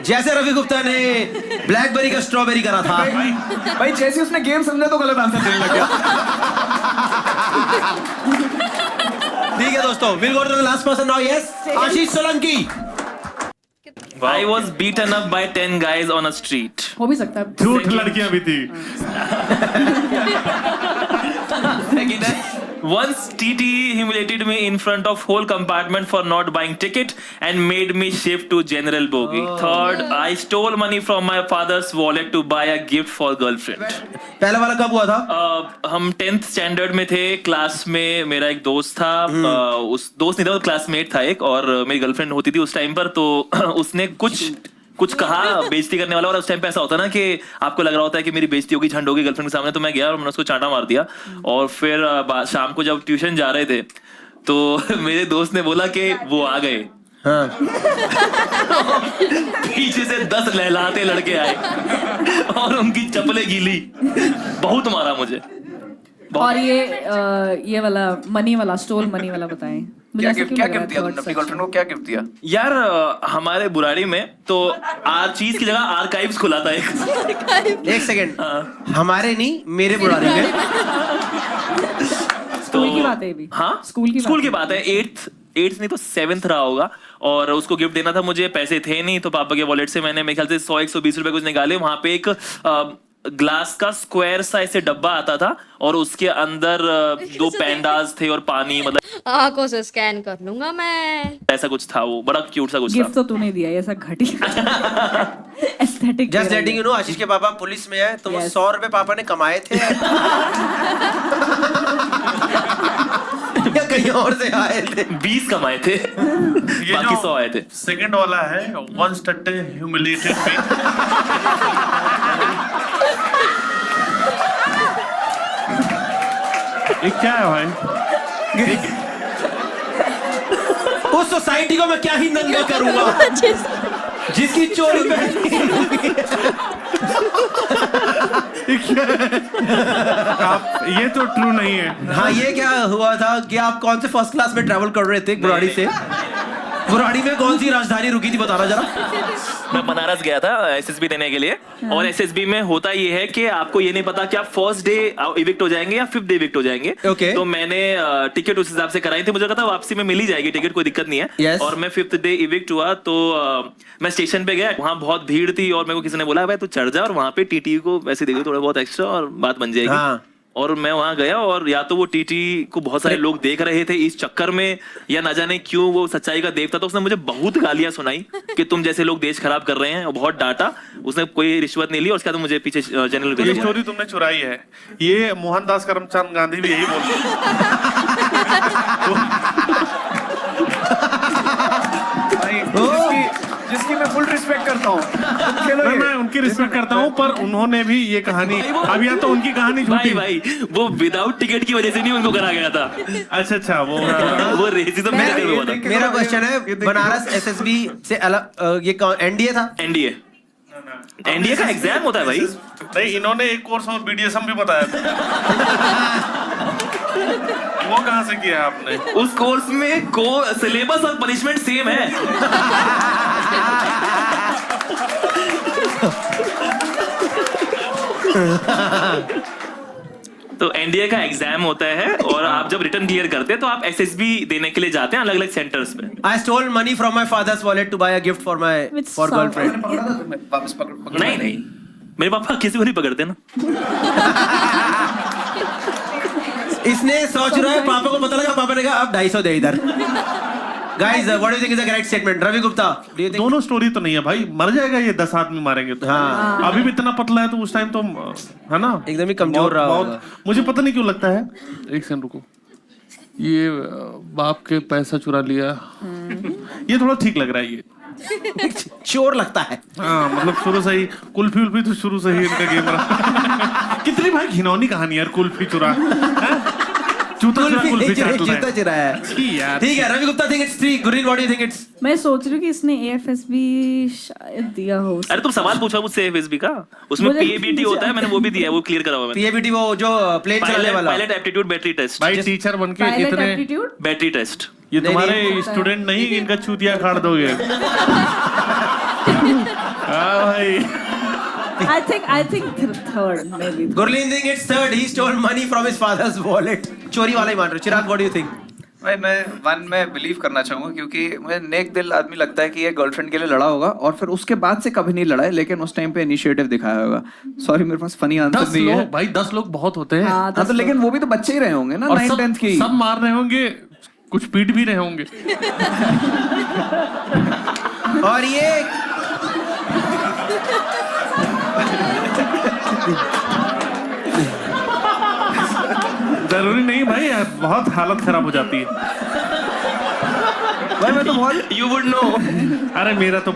जैसे रवि गुप्ता ने ब्लैकबेरी का स्ट्रॉबेरी करा था। भाई जैसे उसने गेम समझा तो गलत आंसर देने लग गया। ठीक है दोस्तों, we'll go to the last person now. Yes, Ashish Solanki. I was beaten up by 10 guys on a street. हो भी सकता है। झूठ लड़कियां भी थी। Second है, once TT humiliated me in front of whole compartment for not buying ticket and made me shift to general bogie. Third, I stole money from my father's wallet to buy a gift for girlfriend. पहला वाला कब हुआ था? हम 10th standard में थे, class में मेरा एक दोस्त था, उस दोस्त नहीं था, वो क्लासमेट था एक, और मेरी गर्लफ्रेंड होती थी उस टाइम पर। तो उसने कुछ कहा बेइज्जती करने वाला, और उस टाइम पे ऐसा होता है ना कि आपको लग रहा होता है कि मेरी बेइज्जती होगी, झंड होगी गर्लफ्रेंड के सामने। तो मैं गया और मैंने उसको चांटा मार दिया। और फिर शाम को जब ट्यूशन जा रहे थे तो मेरे दोस्त ने बोला कि वो आ गए। हाँ। पीछे से 10 लहलाते लड़के आए और उनकी चप्पलें गीली, बहुत मारा मुझे। और ये वाला मनी वाला, स्टोल मनी वाला बताएं। क्या गिफ्ट दिया तुमने अपनी गर्लफ्रेंड को? क्या गिफ्ट दिया यार? हमारे बुराड़ी में तो चीज की जगह आर्काइव्स खुला था एक सेकंड, हमारे नहीं, मेरे बुराड़ी में। स्कूल की बात है भी। हाँ, स्कूल की बात है। 8th नहीं तो 7th रहा होगा। और उसको गिफ्ट देना था, मुझे पैसे थे नहीं, तो पापा के वॉलेट से मैंने मेरे ख्याल से 100-120 रुपए कुछ निकाले। वहां पे एक ग्लास का स्क्वायर सा ऐसे डब्बा आता था और उसके अंदर 2 पैंडास थे और पानी, मतलब आंखों से स्कैन कर लूंगा मैं। ऐसा कुछ था, वो बड़ा क्यूट सा कुछ था। गिफ्ट तो तूने दिया, ऐसा घटिया aesthetic. Just letting you know, Ashish के पापा पुलिस में है, तो वो 100 रुपए पापा ने कमाए थे या कहीं और से आए थे? 20 कमाए थे, बाकी 100 आए थे। सेकंड वाला है, once Tatte humiliated me. ये क्या है भाई? उस सोसाइटी को मैं क्या ही नंगा करूंगा जिसकी चोरी आप ये तो ट्रू नहीं है। हाँ, ये क्या हुआ था कि आप कौन से फर्स्ट क्लास में ट्रैवल कर रहे थे बुराड़ी से? बुराड़ी में कौन सी राजधानी रुकी थी, बताना जरा। मैं बनारस गया था एसएसबी देने के लिए, और एसएसबी में होता ये है कि आपको ये नहीं पता कि आप फर्स्ट डे इविक्ट हो जाएंगे या 5th डे इविक्ट हो जाएंगे। Okay. तो मैंने टिकट उस हिसाब से कराई थी, मुझे लगा था वापसी में मिल ही जाएगी टिकट, कोई दिक्कत नहीं है। Yes. और मैं 5th डे इविक्ट हुआ तो मैं स्टेशन पे गया, वहाँ बहुत भीड़ थी और मेरे को किसी ने बोला भाई तू चढ़ जा और वहाँ पे टीटी को वैसे देखो थोड़ा बहुत एक्स्ट्रा और बात बन जाएगी। हाँ। और मैं वहां गया और या तो वो टीटी को बहुत सारे लोग देख रहे थे इस चक्कर में, या ना जाने क्यों वो सच्चाई का देवता, तो उसने मुझे बहुत गालियां सुनाई कि तुम जैसे लोग देश खराब कर रहे हैं, और बहुत डांटा। उसने कोई रिश्वत नहीं ली और उसके बाद मुझे पीछे जनरल ये स्टोरी तुमने चुराई है। ये मोहनदास करमचंद गांधी भी यही बोलते भाई, जिसकी मैं फुल रिस्पेक्ट करता हूँ। मैं उनकी रिस्पेक्ट करता हूँ, पर उन्होंने भी ये कहानी, अब या तो उनकी कहानी झूठी। भाई वो विदाउट टिकट की वजह से नहीं उनको करा गया था। अच्छा वो रेसिज्म नहीं हुआ था। मेरा क्वेश्चन है, बनारस एसएसबी से अलग ये एनडीए था? एनडीए का एग्जाम होता है भाई। नहीं, इन्होंने एक कोर्स और बीडीएसएम भी बताया था। वो कहाँ से किया आपने? उस कोर्स में सिलेबस और पनिशमेंट सेम है। तो एनडीए का एग्जाम होता है और आप जब रिटर्न क्लियर करते हैं तो आप एसएसबी देने के लिए जाते हैं अलग अलग सेंटर्स पे। I stole money from my father's wallet to buy a gift for my girlfriend. वापस पकड़ नहीं, मेरे पापा किसी को नहीं पकड़ते ना। इसने सोच रहा है, पापा को पता लगा, पापा ने कहा अब 250 दे इधर। Guys, what do you think is a correct statement? Ravi Gupta, do you think? दोनों स्टोरी तो नहीं है भाई, मर जाएगा ये 10 आदमी मारेंगे तो। हाँ। अभी भी इतना पतला है तो उस टाइम तो है ना, एकदम ही कमजोर रहा होगा। मुझे पता नहीं क्यों लगता है, एक सेकंड रुको, ये बाप के पैसा चुरा लिया, ये थोड़ा ठीक लग रहा है, ये चोर लगता है। हाँ, मतलब शुरू से ही कुल्फी उल्फी तो शुरू से ही इनका गेम रहा। कितनी भाई घिनौनी कहानी यार, कुल्फी चुरा, जूता चुरा है। ठीक है, Ravi Gupta think it's 3, Gurleen what do you think it's? मैं सोच रही हूँ कि इसने AFSB शायद दिया हो। अरे तुम सवाल पूछा मुझसे एफएसबी का, उसमें PABT होता है, मैंने वो भी दिया है, वो क्लियर करा हुआ है। PABT वो जो प्लेन चलाने वाला, पायलट एप्टीट्यूड बैटरी टेस्ट। भाई टीचर बन के इतने बैटरी टेस्ट, ये तुम्हारे स्टूडेंट नहीं, इनका चूतिया काट दोगे। हाँ भाई, I think third maybe. Gurleen think it's 3rd. He stole money from his father's wallet. चोरी वाला ही मान रहे हो। चिराग, what do you think? भाई मैं 1 में बिलीव करना चाहूंगा, क्योंकि मुझे नेक दिल आदमी लगता है कि ये गर्लफ्रेंड के लिए लड़ा होगा और फिर उसके बाद से कभी नहीं लड़ा है, लेकिन उस टाइम पे इनिशिएटिव दिखाया होगा। सॉरी, मेरे पास फनी आंसर नहीं है भाई, 10 लोग बहुत होते हैं। हाँ, हाँ, तो लेकिन वो भी तो बच्चे ही रहे होंगे ना, 9th 10th की। सब मार रहे होंगे, कुछ पीट भी रहे होंगे। और ये जरूरी नहीं भाई, बहुत हालत खराब हो जाती है भाई। मैं तो बहुत यू वुड नो। अरे मेरा तो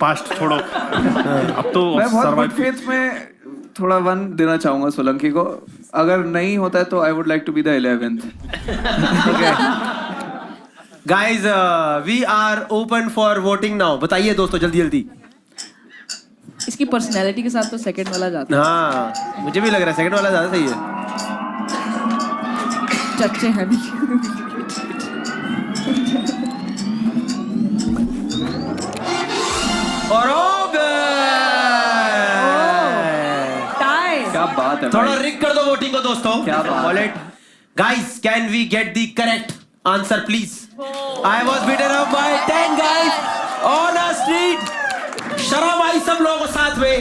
पास्ट छोड़ो, अब तो मैं बहुत गुड फेथ में थोड़ा 1 देना चाहूंगा सोलंकी को। अगर नहीं होता है तो I would like to be the 11th। Guys, we are open for voting now. बताइए दोस्तों, जल्दी जल्दी। इसकी पर्सनैलिटी के साथ तो सेकंड वाला जाता है। हाँ, मुझे भी लग रहा है सेकंड वाला ज्यादा सही है। चच्चे हैं भी। और क्या बात है, थोड़ा रिक कर दो वोटिंग को दोस्तों। क्या wallet. Guys, can we get the correct answer please? I was beaten up by 10 guys on a street. शर्म आई सब लोगों को साथ में।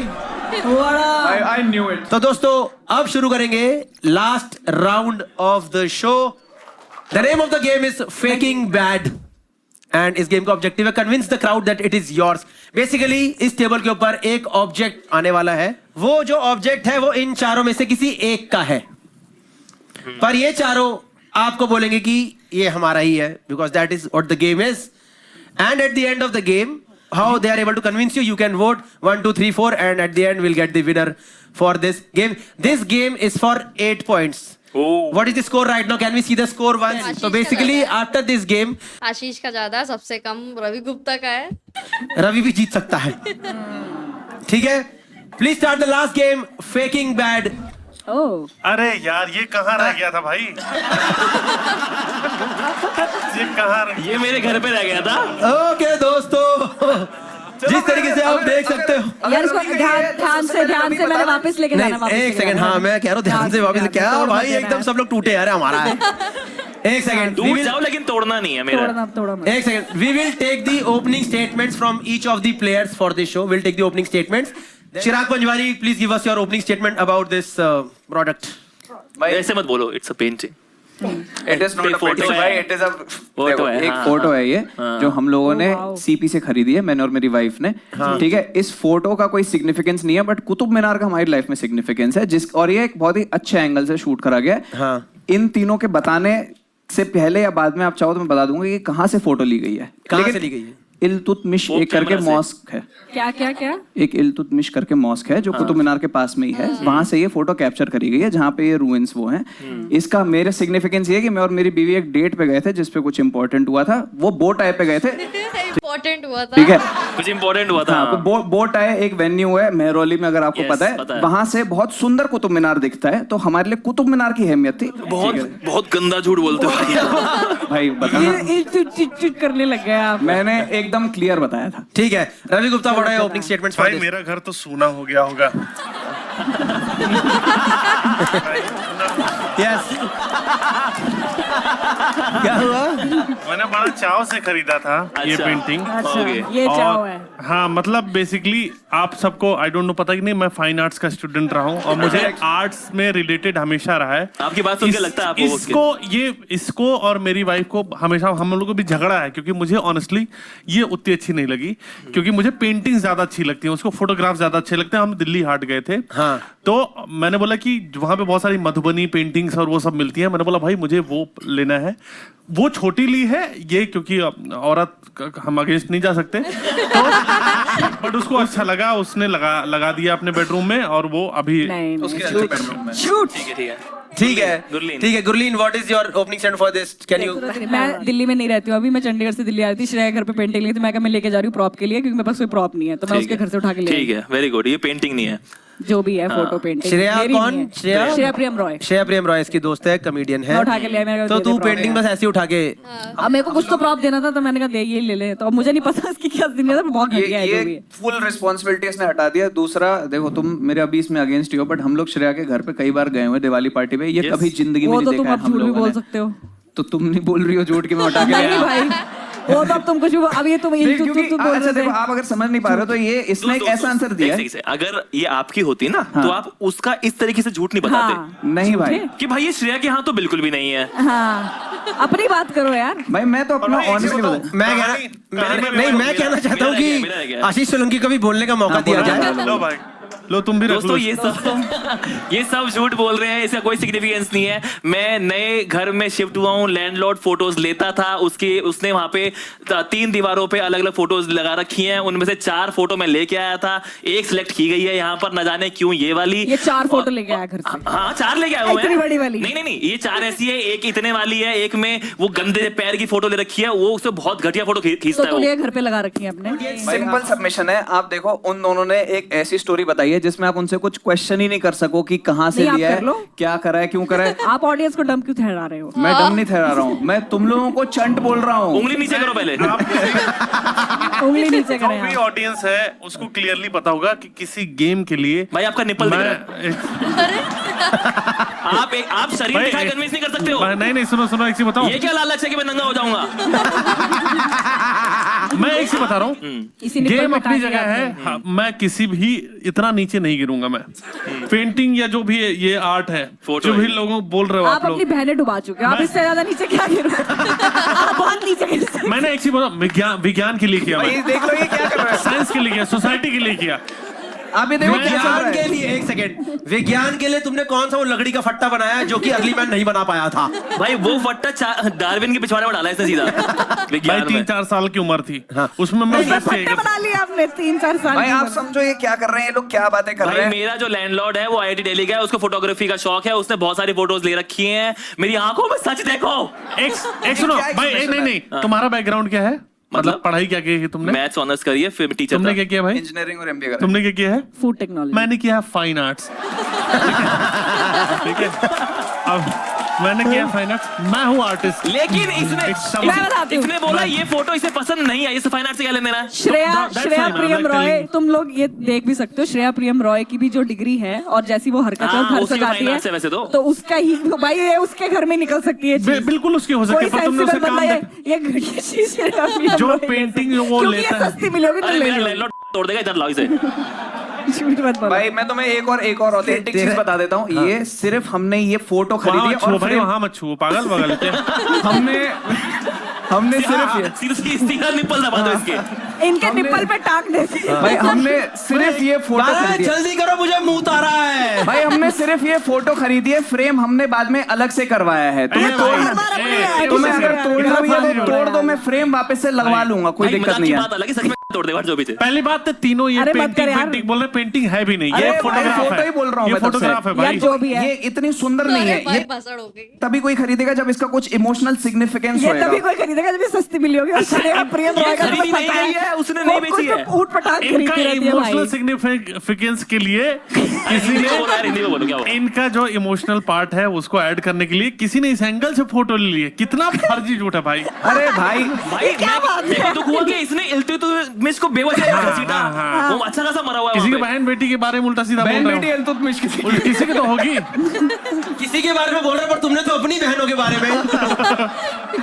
I knew it. तो दोस्तों, अब शुरू करेंगे last round of the show. The name of the game is faking bad and इस गेम का ऑब्जेक्टिव है convince the crowd that it is yours. Basically इस टेबल के ऊपर एक ऑब्जेक्ट आने वाला है, वो जो ऑब्जेक्ट है वो इन चारों में से किसी एक का है, पर ये चारों आपको बोलेंगे कि ये हमारा ही है, because that is what the game is. And at the end of the game, how they are able to convince you, you can vote 1 2 3 4 and at the end we'll get the winner for this game. This game is for 8 points. What is the score right now? Can we see the score once? Ashish So का basically ज्यादा after this game, आशीष का ज्यादा, सबसे कम रवि गुप्ता का है। रवि भी जीत सकता है। ठीक है? Please start the last game. Faking bad. अरे यार ये कहाँ रह गया था भाई? ये कहाँ रह ये मेरे घर पे रह गया था। Okay दोस्तों, जिस तरीके से आप देख सकते हो। यार इसको ध्यान से मैंने वापस लेके जाना। नहीं, एक सेकंड, हाँ मैं कह रहा हूँ ध्यान से वापस। क्या भाई एकदम सब लोग टूटे यार, हमारा है। एक सेकंड, टूट जाओ लेकिन तोड़ना नहीं है मेरा। तोड़ना। एक second, we will take the opening statements from each of the players for this show. We'll take the opening statements. Chirag Panjwari, please give us your opening statement about this product. ऐसे मत बोलो, it's a painting. It is not a photo भाई, it is a photo है, एक हाँ, photo है ये जो हम लोगों ने सीपी से खरीदी है, मैंने और मेरी वाइफ ने। ठीक है, इस फोटो का कोई सिग्निफिकेंस नहीं है, बट कुतुब मीनार का हमारी लाइफ में सिग्निफिकेंस है, जिस और ये एक बहुत ही अच्छे एंगल से शूट करा गया है। इन तीनों के बताने से पहले या बाद में आप चाहो तो मैं बता दूंगा कि कहाँ से फोटो ली गई है। कहाँ से ली गई है? इल्तुतमिश एक करके मॉस्क है। क्या? एक इल्तुतमिश करके मॉस्क है जो कुतुब मीनार के पास में ही है। वहां से ये फोटो कैप्चर करी गई है जहाँ पे ये रूइंस वो हैं। इसका मेरे सिग्निफिकेंस ये है कि मैं और मेरी बीवी एक डेट पे गए थे जिसपे कुछ इंपॉर्टेंट हुआ था। वो बोट आए पे गए थे। इम्पोर्टेंट हुआ था। ठीक है, कुछ इंपॉर्टेंट हुआ था। बोट आए एक वेन्यू है मेहरौली में, अगर आपको पता है, वहां से बहुत सुंदर कुतुब मीनार दिखता है। तो हमारे लिए कुतुब मीनार की अहमियत थी। बहुत गंदा झूठ बोलते हो भाई बताना, चिट करने लग गया आप। मैंने एकदम क्लियर बताया था। ठीक है, Ravi Gupta, what are your opening statements for भाई this? मेरा घर तो सूना हो गया होगा। Yes. क्या हुआ? मैंने बड़ा चाव से खरीदा था ये पेंटिंग। ये चाव है। हाँ मतलब बेसिकली आप सबको आई डोंट नो पता कि नहीं, मैं फाइन आर्ट्स का स्टूडेंट रहा हूँ और मुझे आर्ट्स में रिलेटेड हमेशा रहा है। आपकी बात सुन के लगता है आपको इसको और मेरी वाइफ को हमेशा हम लोगों को भी झगड़ा है, क्योंकि मुझे ऑनेस्टली ये उतनी अच्छी नहीं लगी, क्योंकि मुझे पेंटिंग ज्यादा अच्छी लगती है, उसको फोटोग्राफ ज्यादा अच्छे लगते हैं। हम दिल्ली हाट गए थे, तो मैंने बोला कि वहां पे बहुत सारी मधुबनी पेंटिंग्स और वो सब मिलती है। मैंने बोला भाई मुझे वो लेना है। वो छोटी ली है ये, क्योंकि औरत हम अगेंस्ट नहीं जा सकते, तो बट उसको अच्छा लगा, उसने लगा दिया अपने बेडरूम में, और वो अभी उसके बेडरूम में। ठीक है Gurleen, what is your opening statement for this? Can you? मैं दिल्ली में नहीं रहती हूँ अभी, मैं चंडीगढ़ से दिल्ली आ रही थी। श्रेया घर पे पेंटिंग ली थी, मैं लेके जा रही हूँ प्रॉप के लिए, क्योंकि मेरे पास कोई प्रॉप नहीं है, तो मैं उसके घर से उठा के ले। ठीक है, वेरी गुड। ये पेंटिंग नहीं है, जो भी है फोटो पेंटिंग। श्रेया कौन? श्रेया प्रियम रॉय। श्रेया प्रियम रॉय इसकी दोस्त है, कॉमेडियन है। उठा के लिया मेरे, तो तू पेंटिंग बस ऐसे उठा के। अब मेरे को कुछ तो प्रॉप देना था, तो मैंने कहा ये ले ले। तो मुझे नहीं पता इसकी क्या दुनिया था, बहुत घटिया है जो भी है। फुल रिस्पांसिबिलिटी इसने हटा दिया। दूसरा देखो, तुम मेरे अभी इसमें अगेंस्ट ही हो, बट हम लोग श्रेया के घर पे कई बार गए हुए दिवाली पार्टी पे। ये कभी जिंदगी में नहीं देखा है हम लोगों ने। बोल सकते हो तो तुम नहीं बोल रही हो झूठ कि मैं उठा के लाया भाई। वो तो अब तुम कुछ अब ये तुम बोल रहे थे। आप अगर समझ नहीं पा रहे हो तो ये इसने एक ऐसा आंसर दिया है। अगर ये आपकी होती ना, तो आप उसका इस तरीके से झूठ नहीं बताते। नहीं भाई, कि भाई ये श्रेया के यहाँ तो बिल्कुल भी नहीं है। हाँ, अपनी बात करो यार। भाई मैं तो अपना ऑनेस्टली मैं कहना चाहता हूँ कि आशीष सोलंकी को भी बोलने का मौका दिया जाए। लो तुम भी दोस्तों, ये सब झूठ बोल रहे हैं, इसका कोई सिग्निफिकेंस नहीं है। मैं नए घर में शिफ्ट हुआ हूँ, लैंडलॉर्ड फोटोज लेता था, उसने वहां पे 3 दीवारों पे अलग अलग फोटोज लगा रखी हैं, उनमें से 4 फोटो मैं लेके आया था, एक सिलेक्ट की गई है यहाँ पर, न जाने क्यों ये वाली। ये 4 फोटो लेके आया घर से? हाँ 4 लेके आया हुआ है। बड़ी वाली? नहीं, ये 4 ऐसी है, एक इतने वाली है, एक में वो गंदे पैर की फोटो ले रखी है, वो उससे बहुत घटिया फोटो खींचता है। तो घर पे लगा रखी है अपने। सिंपल सबमिशन है। आप देखो, उन दोनों ने एक ऐसी स्टोरी बताई है जिसमें आप उनसे कुछ क्वेश्चन ही नहीं कर सको कि कहां से लिया है, क्या करा है, क्यों करा है। आप ऑडियंस को डम क्यों ठहरा रहे हो? मैं डम नहीं ठहरा रहा हूँ, मैं तुम लोगों को चंट बोल रहा हूँ। उंगली नीचे करो पहले। उंगली नीचे करें। जो भी ऑडियंस है उसको क्लियरली पता होगा कि किसी गेम के लिए भाई आपका निप्पल दिख रहा है। आप शरीर दिखाए कन्विंस नहीं कर सकते हो। नहीं सुनो एक चीज बताओ। ये क्या लालच है कि मैं नंगा हो जाऊंगा? मैं एक चीज बता रहा हूँ, गेम अपनी जगह है। हाँ, मैं किसी भी इतना नीचे नहीं गिरूंगा। मैं पेंटिंग या जो भी ये आर्ट है, जो भी लोगों बोल रहे हो आप अपनी बहनें डुबा चुके हो, आप इससे ज्यादा नीचे क्या गिरो? आप बहुत नीचे गिर सकते। मैंने एक चीज बोला, विज्ञान के लिए किया, देख लो ये क्या कर रहा है। साइंस के लिए किया, सोसाइटी के लिए किया। आप ये देखो क्या चल रहा विज्ञान के है। लिए, एक सेकंड, विज्ञान के लिए तुमने कौन सा वो लकड़ी का फट्टा बनाया जो कि अगली मैन नहीं बना पाया था? भाई वो फट्टा डार्विन के पिछवाड़े में डाला है इसने सीधा भाई विज्ञान में। 3-4 साल की उम्र थी उसमें मैं बेस्ट फट्टे बना लिया आपने 3-4 साल भाई की आप उम्र। समझो ये क्या कर रहे हैं, ये लोग क्या बातें कर भाई रहे हैं। मेरा जो लैंडलॉर्ड है वो IIT दिल्ली का है, उसको फोटोग्राफी का शौक है, उसने बहुत सारी फोटोज ले रखी हैं। मेरी आंखों में सच देखो। एक सुनो भाई, नहीं तुम्हारा बैकग्राउंड क्या है? मतलब पढ़ाई क्या की है तुमने? मैथ्स ऑनर्स करिए, फिर टीचर तुमने क्या किया भाई? इंजीनियरिंग और MBA तुमने क्या किया है? Food technology. मैंने किया फाइन आर्ट्स। ठीक है, अब मैंने किया फाइन आर्ट्स, मैं हूँ आर्टिस्ट। लेकिन मैं बताती हूँ। इसने बोला ये फोटो इसे पसंद नहीं आई, इसे फाइन आर्ट से क्या लेना देना है? श्रेया प्रियम रॉय, तुम लोग ये देख भी सकते हो, श्रेया प्रियम रॉय की भी जो डिग्री है और जैसी वो हरकतें हाँ, घर उसी से का आती fine है arts है वैसे तो उसका ही भाई ये उसके घर में निकल सकती है चीज। बिल्कुल उसकी हो सकती कोई है, पर तुमने उसे sensible काम बंदा देख- ये घटिया चीज है प्रियम जो रॉय के पेंटिंग लिए। वो क्योंकि लेता ये है। सस्ती मिलोगी तो अरे ले मेरा लो। लैंडलॉर्ड तोड़ देगा, इधर लाओ इसे। झूठ मत बोलो। भाई मैं तुम्हें एक और ऑथेंटिक चीज बता देता हूँ। ये सिर्फ हमने ये फोटो वहाँ खरीदी मत छुओ और भाई, frame- वहाँ मत छुओ, पागल पागल क्या? हमने सिर्फ ये सीधा सीधा निप्पल दबा दो इसके। इनके निप्पल पे टाक देते हैं। भाई हमने सिर्फ ये फोटो दादा, खरीदी है। जल्दी करो, मुझे मुंह आ रहा है। भाई हमने सिर्फ ये फोटो खरीदी है, फ्रेम हमने बाद में अलग से करवाया है। तुम्हें ए, तोड़ना भाई, तुम्हें अगर तोड़ना भी है तो इतना तोड़ दो, मैं फ्रेम वापस से लगवा लूंगा, कोई भाई दिक्कत मजाक नहीं की है। बात अलग है, सच में तोड़ देगा जो भी थे। पहली बात तो तीनों ये अरे मत कर पेंटिंग यार। पेंटिंग बोल रहे, पेंटिंग है भी नहीं, अरे ये भाई, फोटोग्राफ फोटो ही बोल रहा हूँ ये मैं तब से। फोटोग्राफ है यार भाई। जो भी है ये इतनी सुंदर नहीं है, ये भाषण हो गई। तभी कोई खरीदेगा जब इसका कुछ इमोशनल सिग्निफिकेंस ये होएगा। तभी कोई खरीदेगा जब ये सस्ती मिली होगी। और श्रेया प्रियम रॉय का खरीदी तो नहीं पता गई है, उसने नहीं बेची है। ऊट पटाख इनका खरीदती रहती है इमोशनल भाई। सिग्निफिकेंस के लिए किसी हिंदी ने में बोलो यार, हिंदी में बोलो क्या हुआ? इनका जो इमोशनल पार्ट है उसको ऐड करने के लिए किसी ने इस एंगल से फोटो ले ली है। कितना फर्जी झूठ है भाई। अरे भाई भाई मेरे को दुख हुआ कि इसने इल्तुतमिश को बेवजह घसीटा। वो अच्छा खासा मरा हुआ है किसी की वहाँ पे। बहन बेटी के बारे में उल्टा सीधा बोल बहन रहे बेटी हो। इल्तुतमिश की थी। किसी की तो होगी। किसी के बारे में बोल रहे, पर तुमने तो अपनी बहनों के बारे में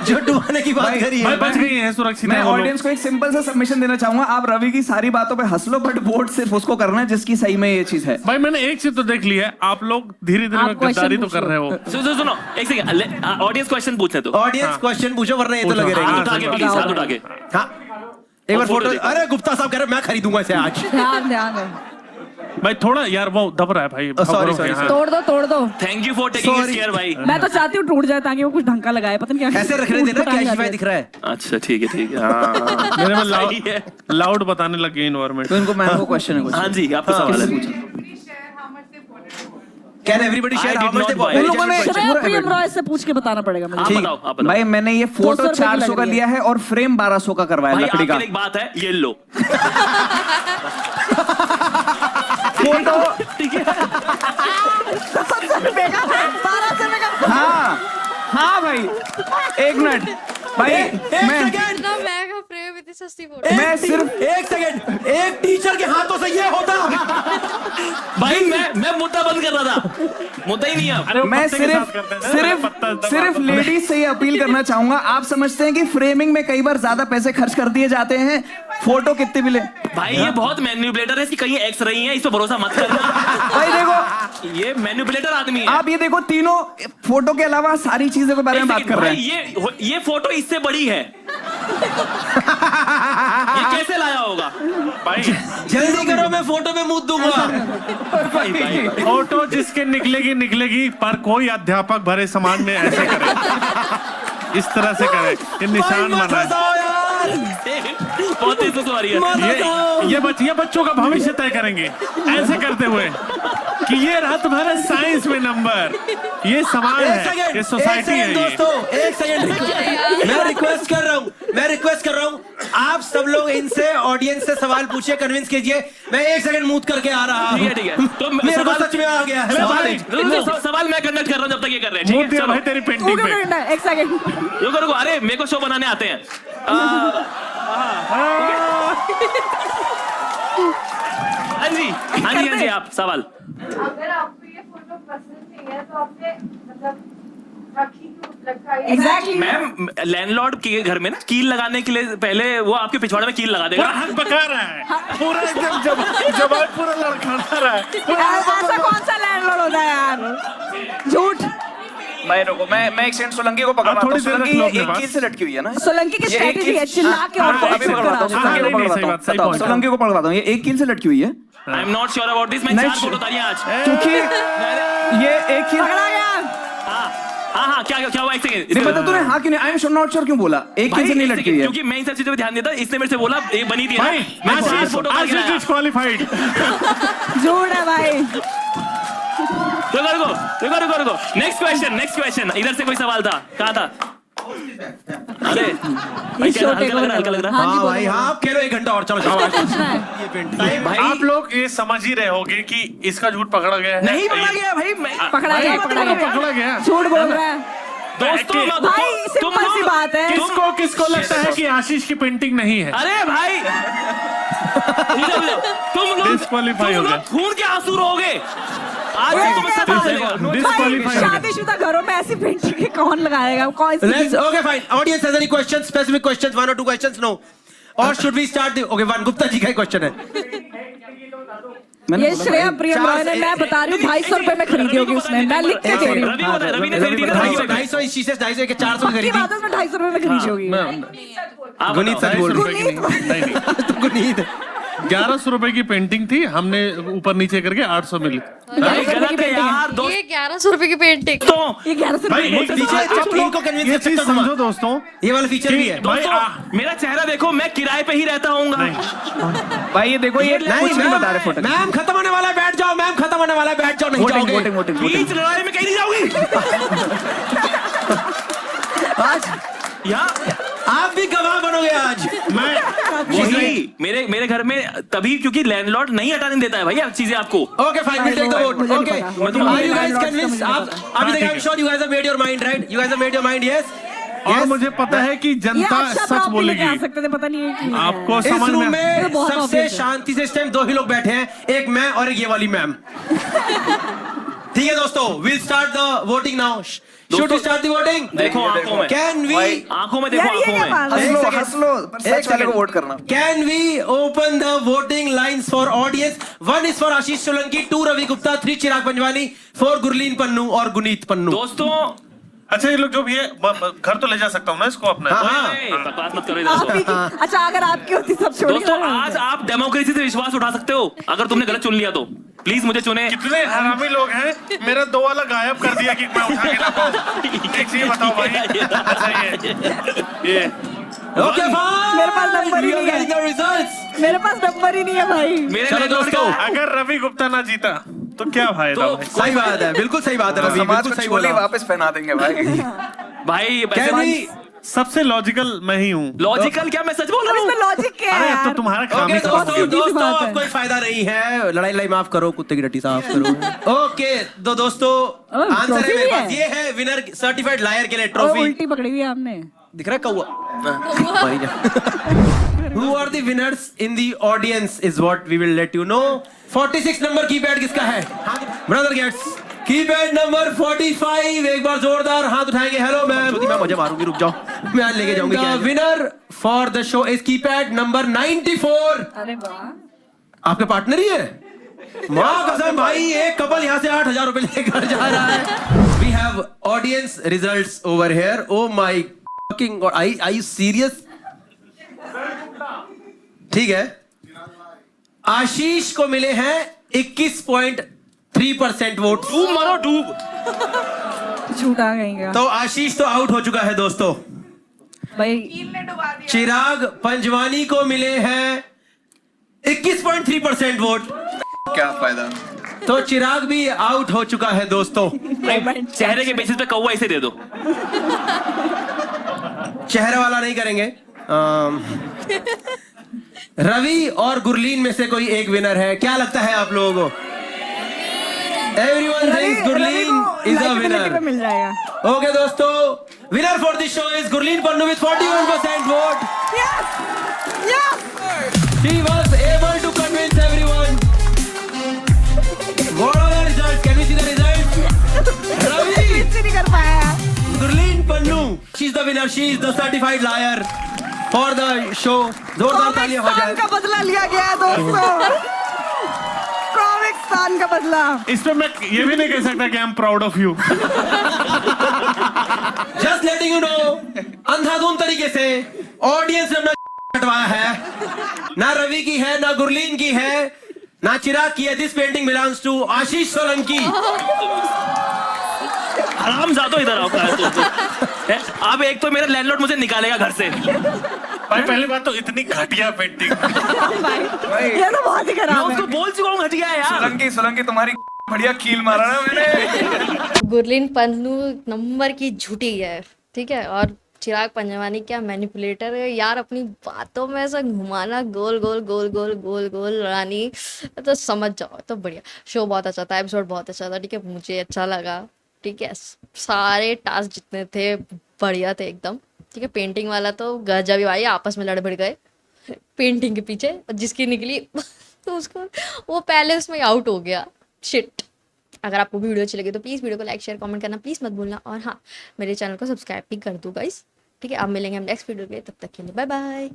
जो डुबाने की बात करी भाई है। बच गई है, सुरक्षित मैं है वो लोग। ऑडियंस को एक सिंपल सा सबमिशन देना चाहूंगा। आप रवि की सारी बातों पे हंस लो, बट वोट सिर्फ उसको करना है जिसकी सही में ये चीज है। भाई मैंने एक चीज तो देख ली है, आप लोग धीरे धीरे आप में गद्दारी question तो पूछ कर लो। रहे हो। सुनो एक सेकंड, ऑडियंस क्वेश्चन पूछने तो ऑडियंस क्वेश्चन पूछो, वरना ये तो लगे पूछो। रहेंगे। हाथ उठा के प्लीज, हाथ उठा के। हाँ, एक बार और फोटो। फोटो देखो। अरे गुप्ता साहब कह रहे मैं खरीदूंगा इसे आज। ध्यान ध्यान दो। भाई थोड़ा यार वो दब रहा है भाई। sorry, sorry, हाँ। तोड़ दो। Thank you for taking Sorry. Care भाई। मैं तो चाहती हूँ टूट जाए ताकि वो कुछ ढंग का लगाए। पता नहीं क्या ऐसे रखने ऊट देना, पटांग कैशिफाई जाती है। दिख रहा है। अच्छा ठीक है हाँ। मेरे में सही है। लाउड बताने लगे इन्वायरमेंट। तो इनको मैम को क्वेश्चन है कुछ। हाँ जी, आपका सवाल है। Can everybody share I how did much not they buy. उन लोगों ने श्रेया प्रियम रॉय से पूछ के बताना पड़ेगा आप मुझे। बताओ, आप बताओ। भाई मैंने ये 200 फोटो रुपए की 400 लग का रही है। लिया है और फ्रेम 1200 का करवाया भाई लकड़ी आपके का। लिए एक बात है, ये लो। फोटो ठीक है। 1200 रुपए का। हाँ भाई एक मिनट भाई मैं इतना महंगा फ्रेम, इतनी सस्ती फोटो। मैं सिर्फ एक सेकंड, एक टीचर के हाथों से ये होता। भाई मैं मुद्दा बंद कर रहा था, मुद्दा ही नहीं है अब। मैं सिर्फ लेडीज से ये अपील करना चाहूंगा। आप समझते हैं कि फ्रेमिंग में कई बार ज्यादा पैसे खर्च कर दिए जाते हैं, फोटो कितने मिले। भाई ये बहुत मैन्युपुलेटर है, इसकी कहीं एक्स रही है, इस पर भरोसा मत करना। भाई देखो ये मैन्युपुलेटर आदमी है। आप ये देखो, तीनों फोटो के अलावा सारी चीजों के बारे में बात कर रहे भाई हैं। ये फोटो इससे बड़ी है। ये कैसे लाया होगा? भाई जल्दी करो, मैं फोटो में मुंह दूंगा। भाई फोटो जिसके निकलेगी, पर कोई अध्यापक भरे समाज में ऐसे करे, इस तरह से करे कि निशान भाई, मत बनाए। हंसाओ यार। बहुत तेज सवारी है। ये बच्चों का भविष्य तय करेंगे ऐसे करते हुए कि ये रात भर साइंस में नंबर। ये समाज है, ये सोसाइटी है ये। दोस्तों एक सेकंड, मैं रिक्वेस्ट कर रहा हूँ आप सब लोग इनसे, ऑडियंस से सवाल पूछिए, कन्विंस कीजिए। मैं एक सेकंड मूव करके आ रहा हूँ। ठीक है तो मेरे को सच में आ गया है सवाल मैं कंडक्ट कर रहा हूँ जब तक ये कर रहे हैं। ठीक मूड है दिया चलो। भाई तेरी तू पेंटिंग क्यों पे। करना है? एक सेकंड। रुको अरे मेरे को शो बनाने आते हैं। हाँ जी आप सवाल। अगर आपको ये फोटो पसंद नहीं है तो आपने मतलब रखी क्यों रखा है? एग्जैक्टली। मैम लैंडलॉर्ड के घर में ना कील लगाने के लिए पहले वो आपके पिछवाड़े में कील लगा देगा। पूरा हक बका रहा है, पूरा एकदम जवाब पूरा लड़खड़ा रहा है। ऐसा कौन सा लैंडलॉर्ड होता है यार? झूठ। मैं रुको, मैं एक सेकंड सोलंकी को पकड़ता हूं। थोड़ी देर सोलंकी रख लो ये अपने एक पास। कील से लटकी हुई है ना। सोलंकी की ये एक स्ट्रेटजी है कील- चिल्ला के और हाँ, को अभी पकड़वाता हूँ, हाँ, सोलंकी को नहीं, सही पकड़वाता हूँ। बात, सही बताओ, point है। सोलंकी को पकड़वाता हूँ। ये एक कील से लटकी हुई है। I am not sure about this. मैं नहीं, 4 वोट उतारिए आज क्योंकि ये एक ही पकड़ा गया। हाँ क्या क्या हुआ? एक सेकंड। नहीं पता तूने हाँ क्यों नहीं, आई एम नॉट श्योर क्यों बोला? एक ही से नहीं लड़की है क्योंकि मैं इन सब चीजों पे ध्यान देता, इसने मेरे से बोला ये बनी थी ना, मैं 4 फोटो डिस्क्वालीफाइड। झूठ है भाई। रुको। Next question. इधर से कोई सवाल था, कहाँ था? अरे भाई हल्का लग रहा। हाँ भाई हाँ, आप खेलो 1 घंटा और, चलो जाओ। भाई आप लोग ये समझ ही रहे होगे कि इसका झूठ पकड़ा गया है। नहीं पकड़ा गया भाई, पकड़ा गया। झूठ बोल रहा है दोस्तों। भाई सिंपल सी बात है। किसको लगता है कि आशीष की पेंटिंग नहीं है? अरे भाई तुम लोग डिस्क्वालीफाई हो गए। खून के आंसू रहोगे आज से। तुम्हें सच डिस्क्वालीफाई हो गए। शादीशुदा घरों में ऐसी पेंटिंग कौन लगाएगा? कौन सी? Okay, fine. Audience has any questions? Specific questions? 1 or 2 questions? No. Or should we start the? Okay, one Gupta ji का क्वेश्चन है। ये श्रेया प्रियम रॉय ने, मैं बता रही हूँ 250 रुपए में खरीदी होगी उसने, मैं लिख के दे रही हूँ। रवि ने खरीदी थी 250 इसी से 250 के 400 की खरीदी। बात है, उसमें 250 रुपए में खरीदी होगी। गुनीत सच बोल रही नहीं, तो गुनीत 1100 रुपए की पेंटिंग थी, हमने ऊपर नीचे करके 800 में गलत है यार दोस्त। ये 1100 रुपए की पेंटिंग। ये 1100 भाई एक चीज ये चीज समझो दोस्तों, ये वाला फीचर भी है। दोस्तों मेरा चेहरा देखो, मैं किराए पे ही रहता हूँगा। भाई ये देखो, ये कुछ नहीं बता रहे फोटो। मैम खत्म होने वाला है, बैठ जाओ। मैम खत्म होने वाला है, बैठ जाओ। नहीं जाओगे बीच लड़ाई में कहीं नहीं जाओगी। आज यहाँ आप भी गवाह बनोगे आज। वही मेरे घर में तभी, क्योंकि लैंडलॉर्ड नहीं हटाने देता है भैया चीजें आपको। Okay, fine, we'll take the vote. Okay, are you guys convinced? आप अभी तक I'm sure you guys have made your mind, right? You guys have made your mind, yes? और मुझे पता है कि जनता सच बोलेगी। सकते थे, पता नहीं है कि आपको इस समझ रूम में में सबसे शांति से इस टाइम 2 ही लोग बैठे हैं, एक मैं और एक ये वाली मैम। ठीक है दोस्तों, we'll start the voting now. Should we start the voting? देखो आंखों में, Can we? आंखों में देखो, आंखों में। हंस लो, पर सच वाले को वोट करना। Can we open the voting lines for audience? 1 is for आशीष सोलंकी, 2 रवि गुप्ता, 3 चिराग पंजवानी, 4 गुरलीन पन्नू और गुनीत पन्नू। दोस्तों अच्छा ये लोग जो भी है घर तो ले जा सकता हूँ ना इसको अपने? बकवास मत करो इधर से। अच्छा अगर आपकी होती सब छोड़। दोस्तों आज आप डेमोक्रेसी से विश्वास उठा सकते हो, अगर तुमने गलत चुन लिया तो प्लीज मुझे चुने। कितने हरामी लोग हैं, मेरा 2 वाला गायब कर दिया कि मैं उठा के ना पाऊं। एक चीज बताओ भाई। अच्छा ये Okay, fine. मेरे पास नंबर ही We are नहीं है। getting the results. मेरे पास नंबर ही नहीं है भाई। चलो दोस्तों, अगर रवि गुप्ता ना जीता तो क्या फायदा भाई? सही बात है, बिल्कुल सही बात है रवि, समाज बिल्कुल को सही छोले बोला। वापस पहना देंगे भाई। भाई Can we? सबसे लॉजिकल मैं ही हूँ। लॉजिकल क्या, मैं सच बोल रहा इसमें हूँ। लॉजिक क्या है अरे अब तो यार? तुम्हारा ओके खामी दोस्तों, सीधी सी दोस्तों बात है। अब कोई फायदा नहीं है, लड़ाई माफ करो, कुत्ते की टट्टी साफ करो। ओके तो दोस्तों आंसर ट्रॉफी है मेरे भी पास, है। ये है विनर सर्टिफाइड लायर के लिए और ट्रॉफी। उल्टी पकड़ी हुई है आपने। दिख रहा है कौवा? Who are the winners in the audience is what we will let you know. 46 number keypad किसका है? Brother gets keypad number 45। एक बार जोरदार हाथ उठाएंगे। Hello ma'am. मैं मुझे मारूंगी, रुक जाओ, मैं आज लेके जाऊंगी। The winner for the show is keypad number 94। अरे वाह, आपके पार्टनर ही है? माँ कसम भाई, एक कपल यहाँ से 8000 रुपए लेकर जा रहा है। We have audience results over here. Oh my fucking god, are you serious? ठीक है, आशीष को मिले हैं 21.3% वोट। डूब मारो डूब। झूठा कहेंगे तो आशीष तो आउट हो चुका है दोस्तों। भाई। चिराग पंजवानी को मिले हैं 21.3% वोट। क्या फायदा? तो चिराग भी आउट हो चुका है दोस्तों। चेहरे के बेसिस पे कौवा इसे दे दो। चेहरे वाला नहीं करेंगे। रवि और गुरलीन में से कोई एक विनर है, क्या लगता है आप लोगों को? Everyone thinks Gurleen is a winner. मिल जाएगा। ओके दोस्तों, winner for this show is Gurleen Pannu with 41% vote. She was able to convince everyone. What are the results? Can we see the results? Ravi, नहीं कर पाया। Gurleen Pannu, she is the winner. She is the certified liar for the show. जोरदार तालियां हो जाए। का बदला लिया गया है दोस्तों। कॉमिक्स्तान का बदला। इसमें मैं ये भी नहीं कह सकता कि I am proud of you. Just letting you know, अंधाधुंध तरीके से ऑडियंस ने अपना हटवाया है। ना रवि की है, ना गुरलीन की है, ना चिराग की दिस पेंटिंग बिलोंग्स टू आशीष सोलंकी। आराम जातो इधर आओ अब एक तो मेरा लैंडलॉर्ड मुझे निकालेगा घर से। भाई पहली बात तो इतनी घटिया पेंटिंग। ये तो बहुत ही मैं खराब है। उसको बोल चुका हूँ घटिया है यार। सोलंकी तुम्हारी बढ़िया कील मारा ना मैंने। गुरलीन पन्नू नंबर की झूठी है, ठीक है। और चिराग पंजवानी क्या मैनिपुलेटर है यार, अपनी बातों में ऐसा घुमाना गोल गोल गोल गोल गोल गोल रानी, तो समझ जाओ। तो बढ़िया शो, बहुत अच्छा था, एपिसोड बहुत अच्छा था, ठीक है। मुझे अच्छा लगा, ठीक है। सारे टास्क जितने थे बढ़िया थे एकदम, ठीक है। पेंटिंग वाला तो गजब ही भाई, आपस में लड़ भिड़ गए पेंटिंग के पीछे, और जिसकी निकली तो उसको वो पहले उसमें आउट हो गया। शिट। अगर आपको वीडियो अच्छी लगी तो प्लीज़ वीडियो को लाइक शेयर कमेंट करना प्लीज़ मत भूलना, और हाँ मेरे चैनल को सब्सक्राइब भी कर दो गाइस, ठीक है। अब मिलेंगे हम नेक्स्ट वीडियो के, तब तक के लिए बाय बाय।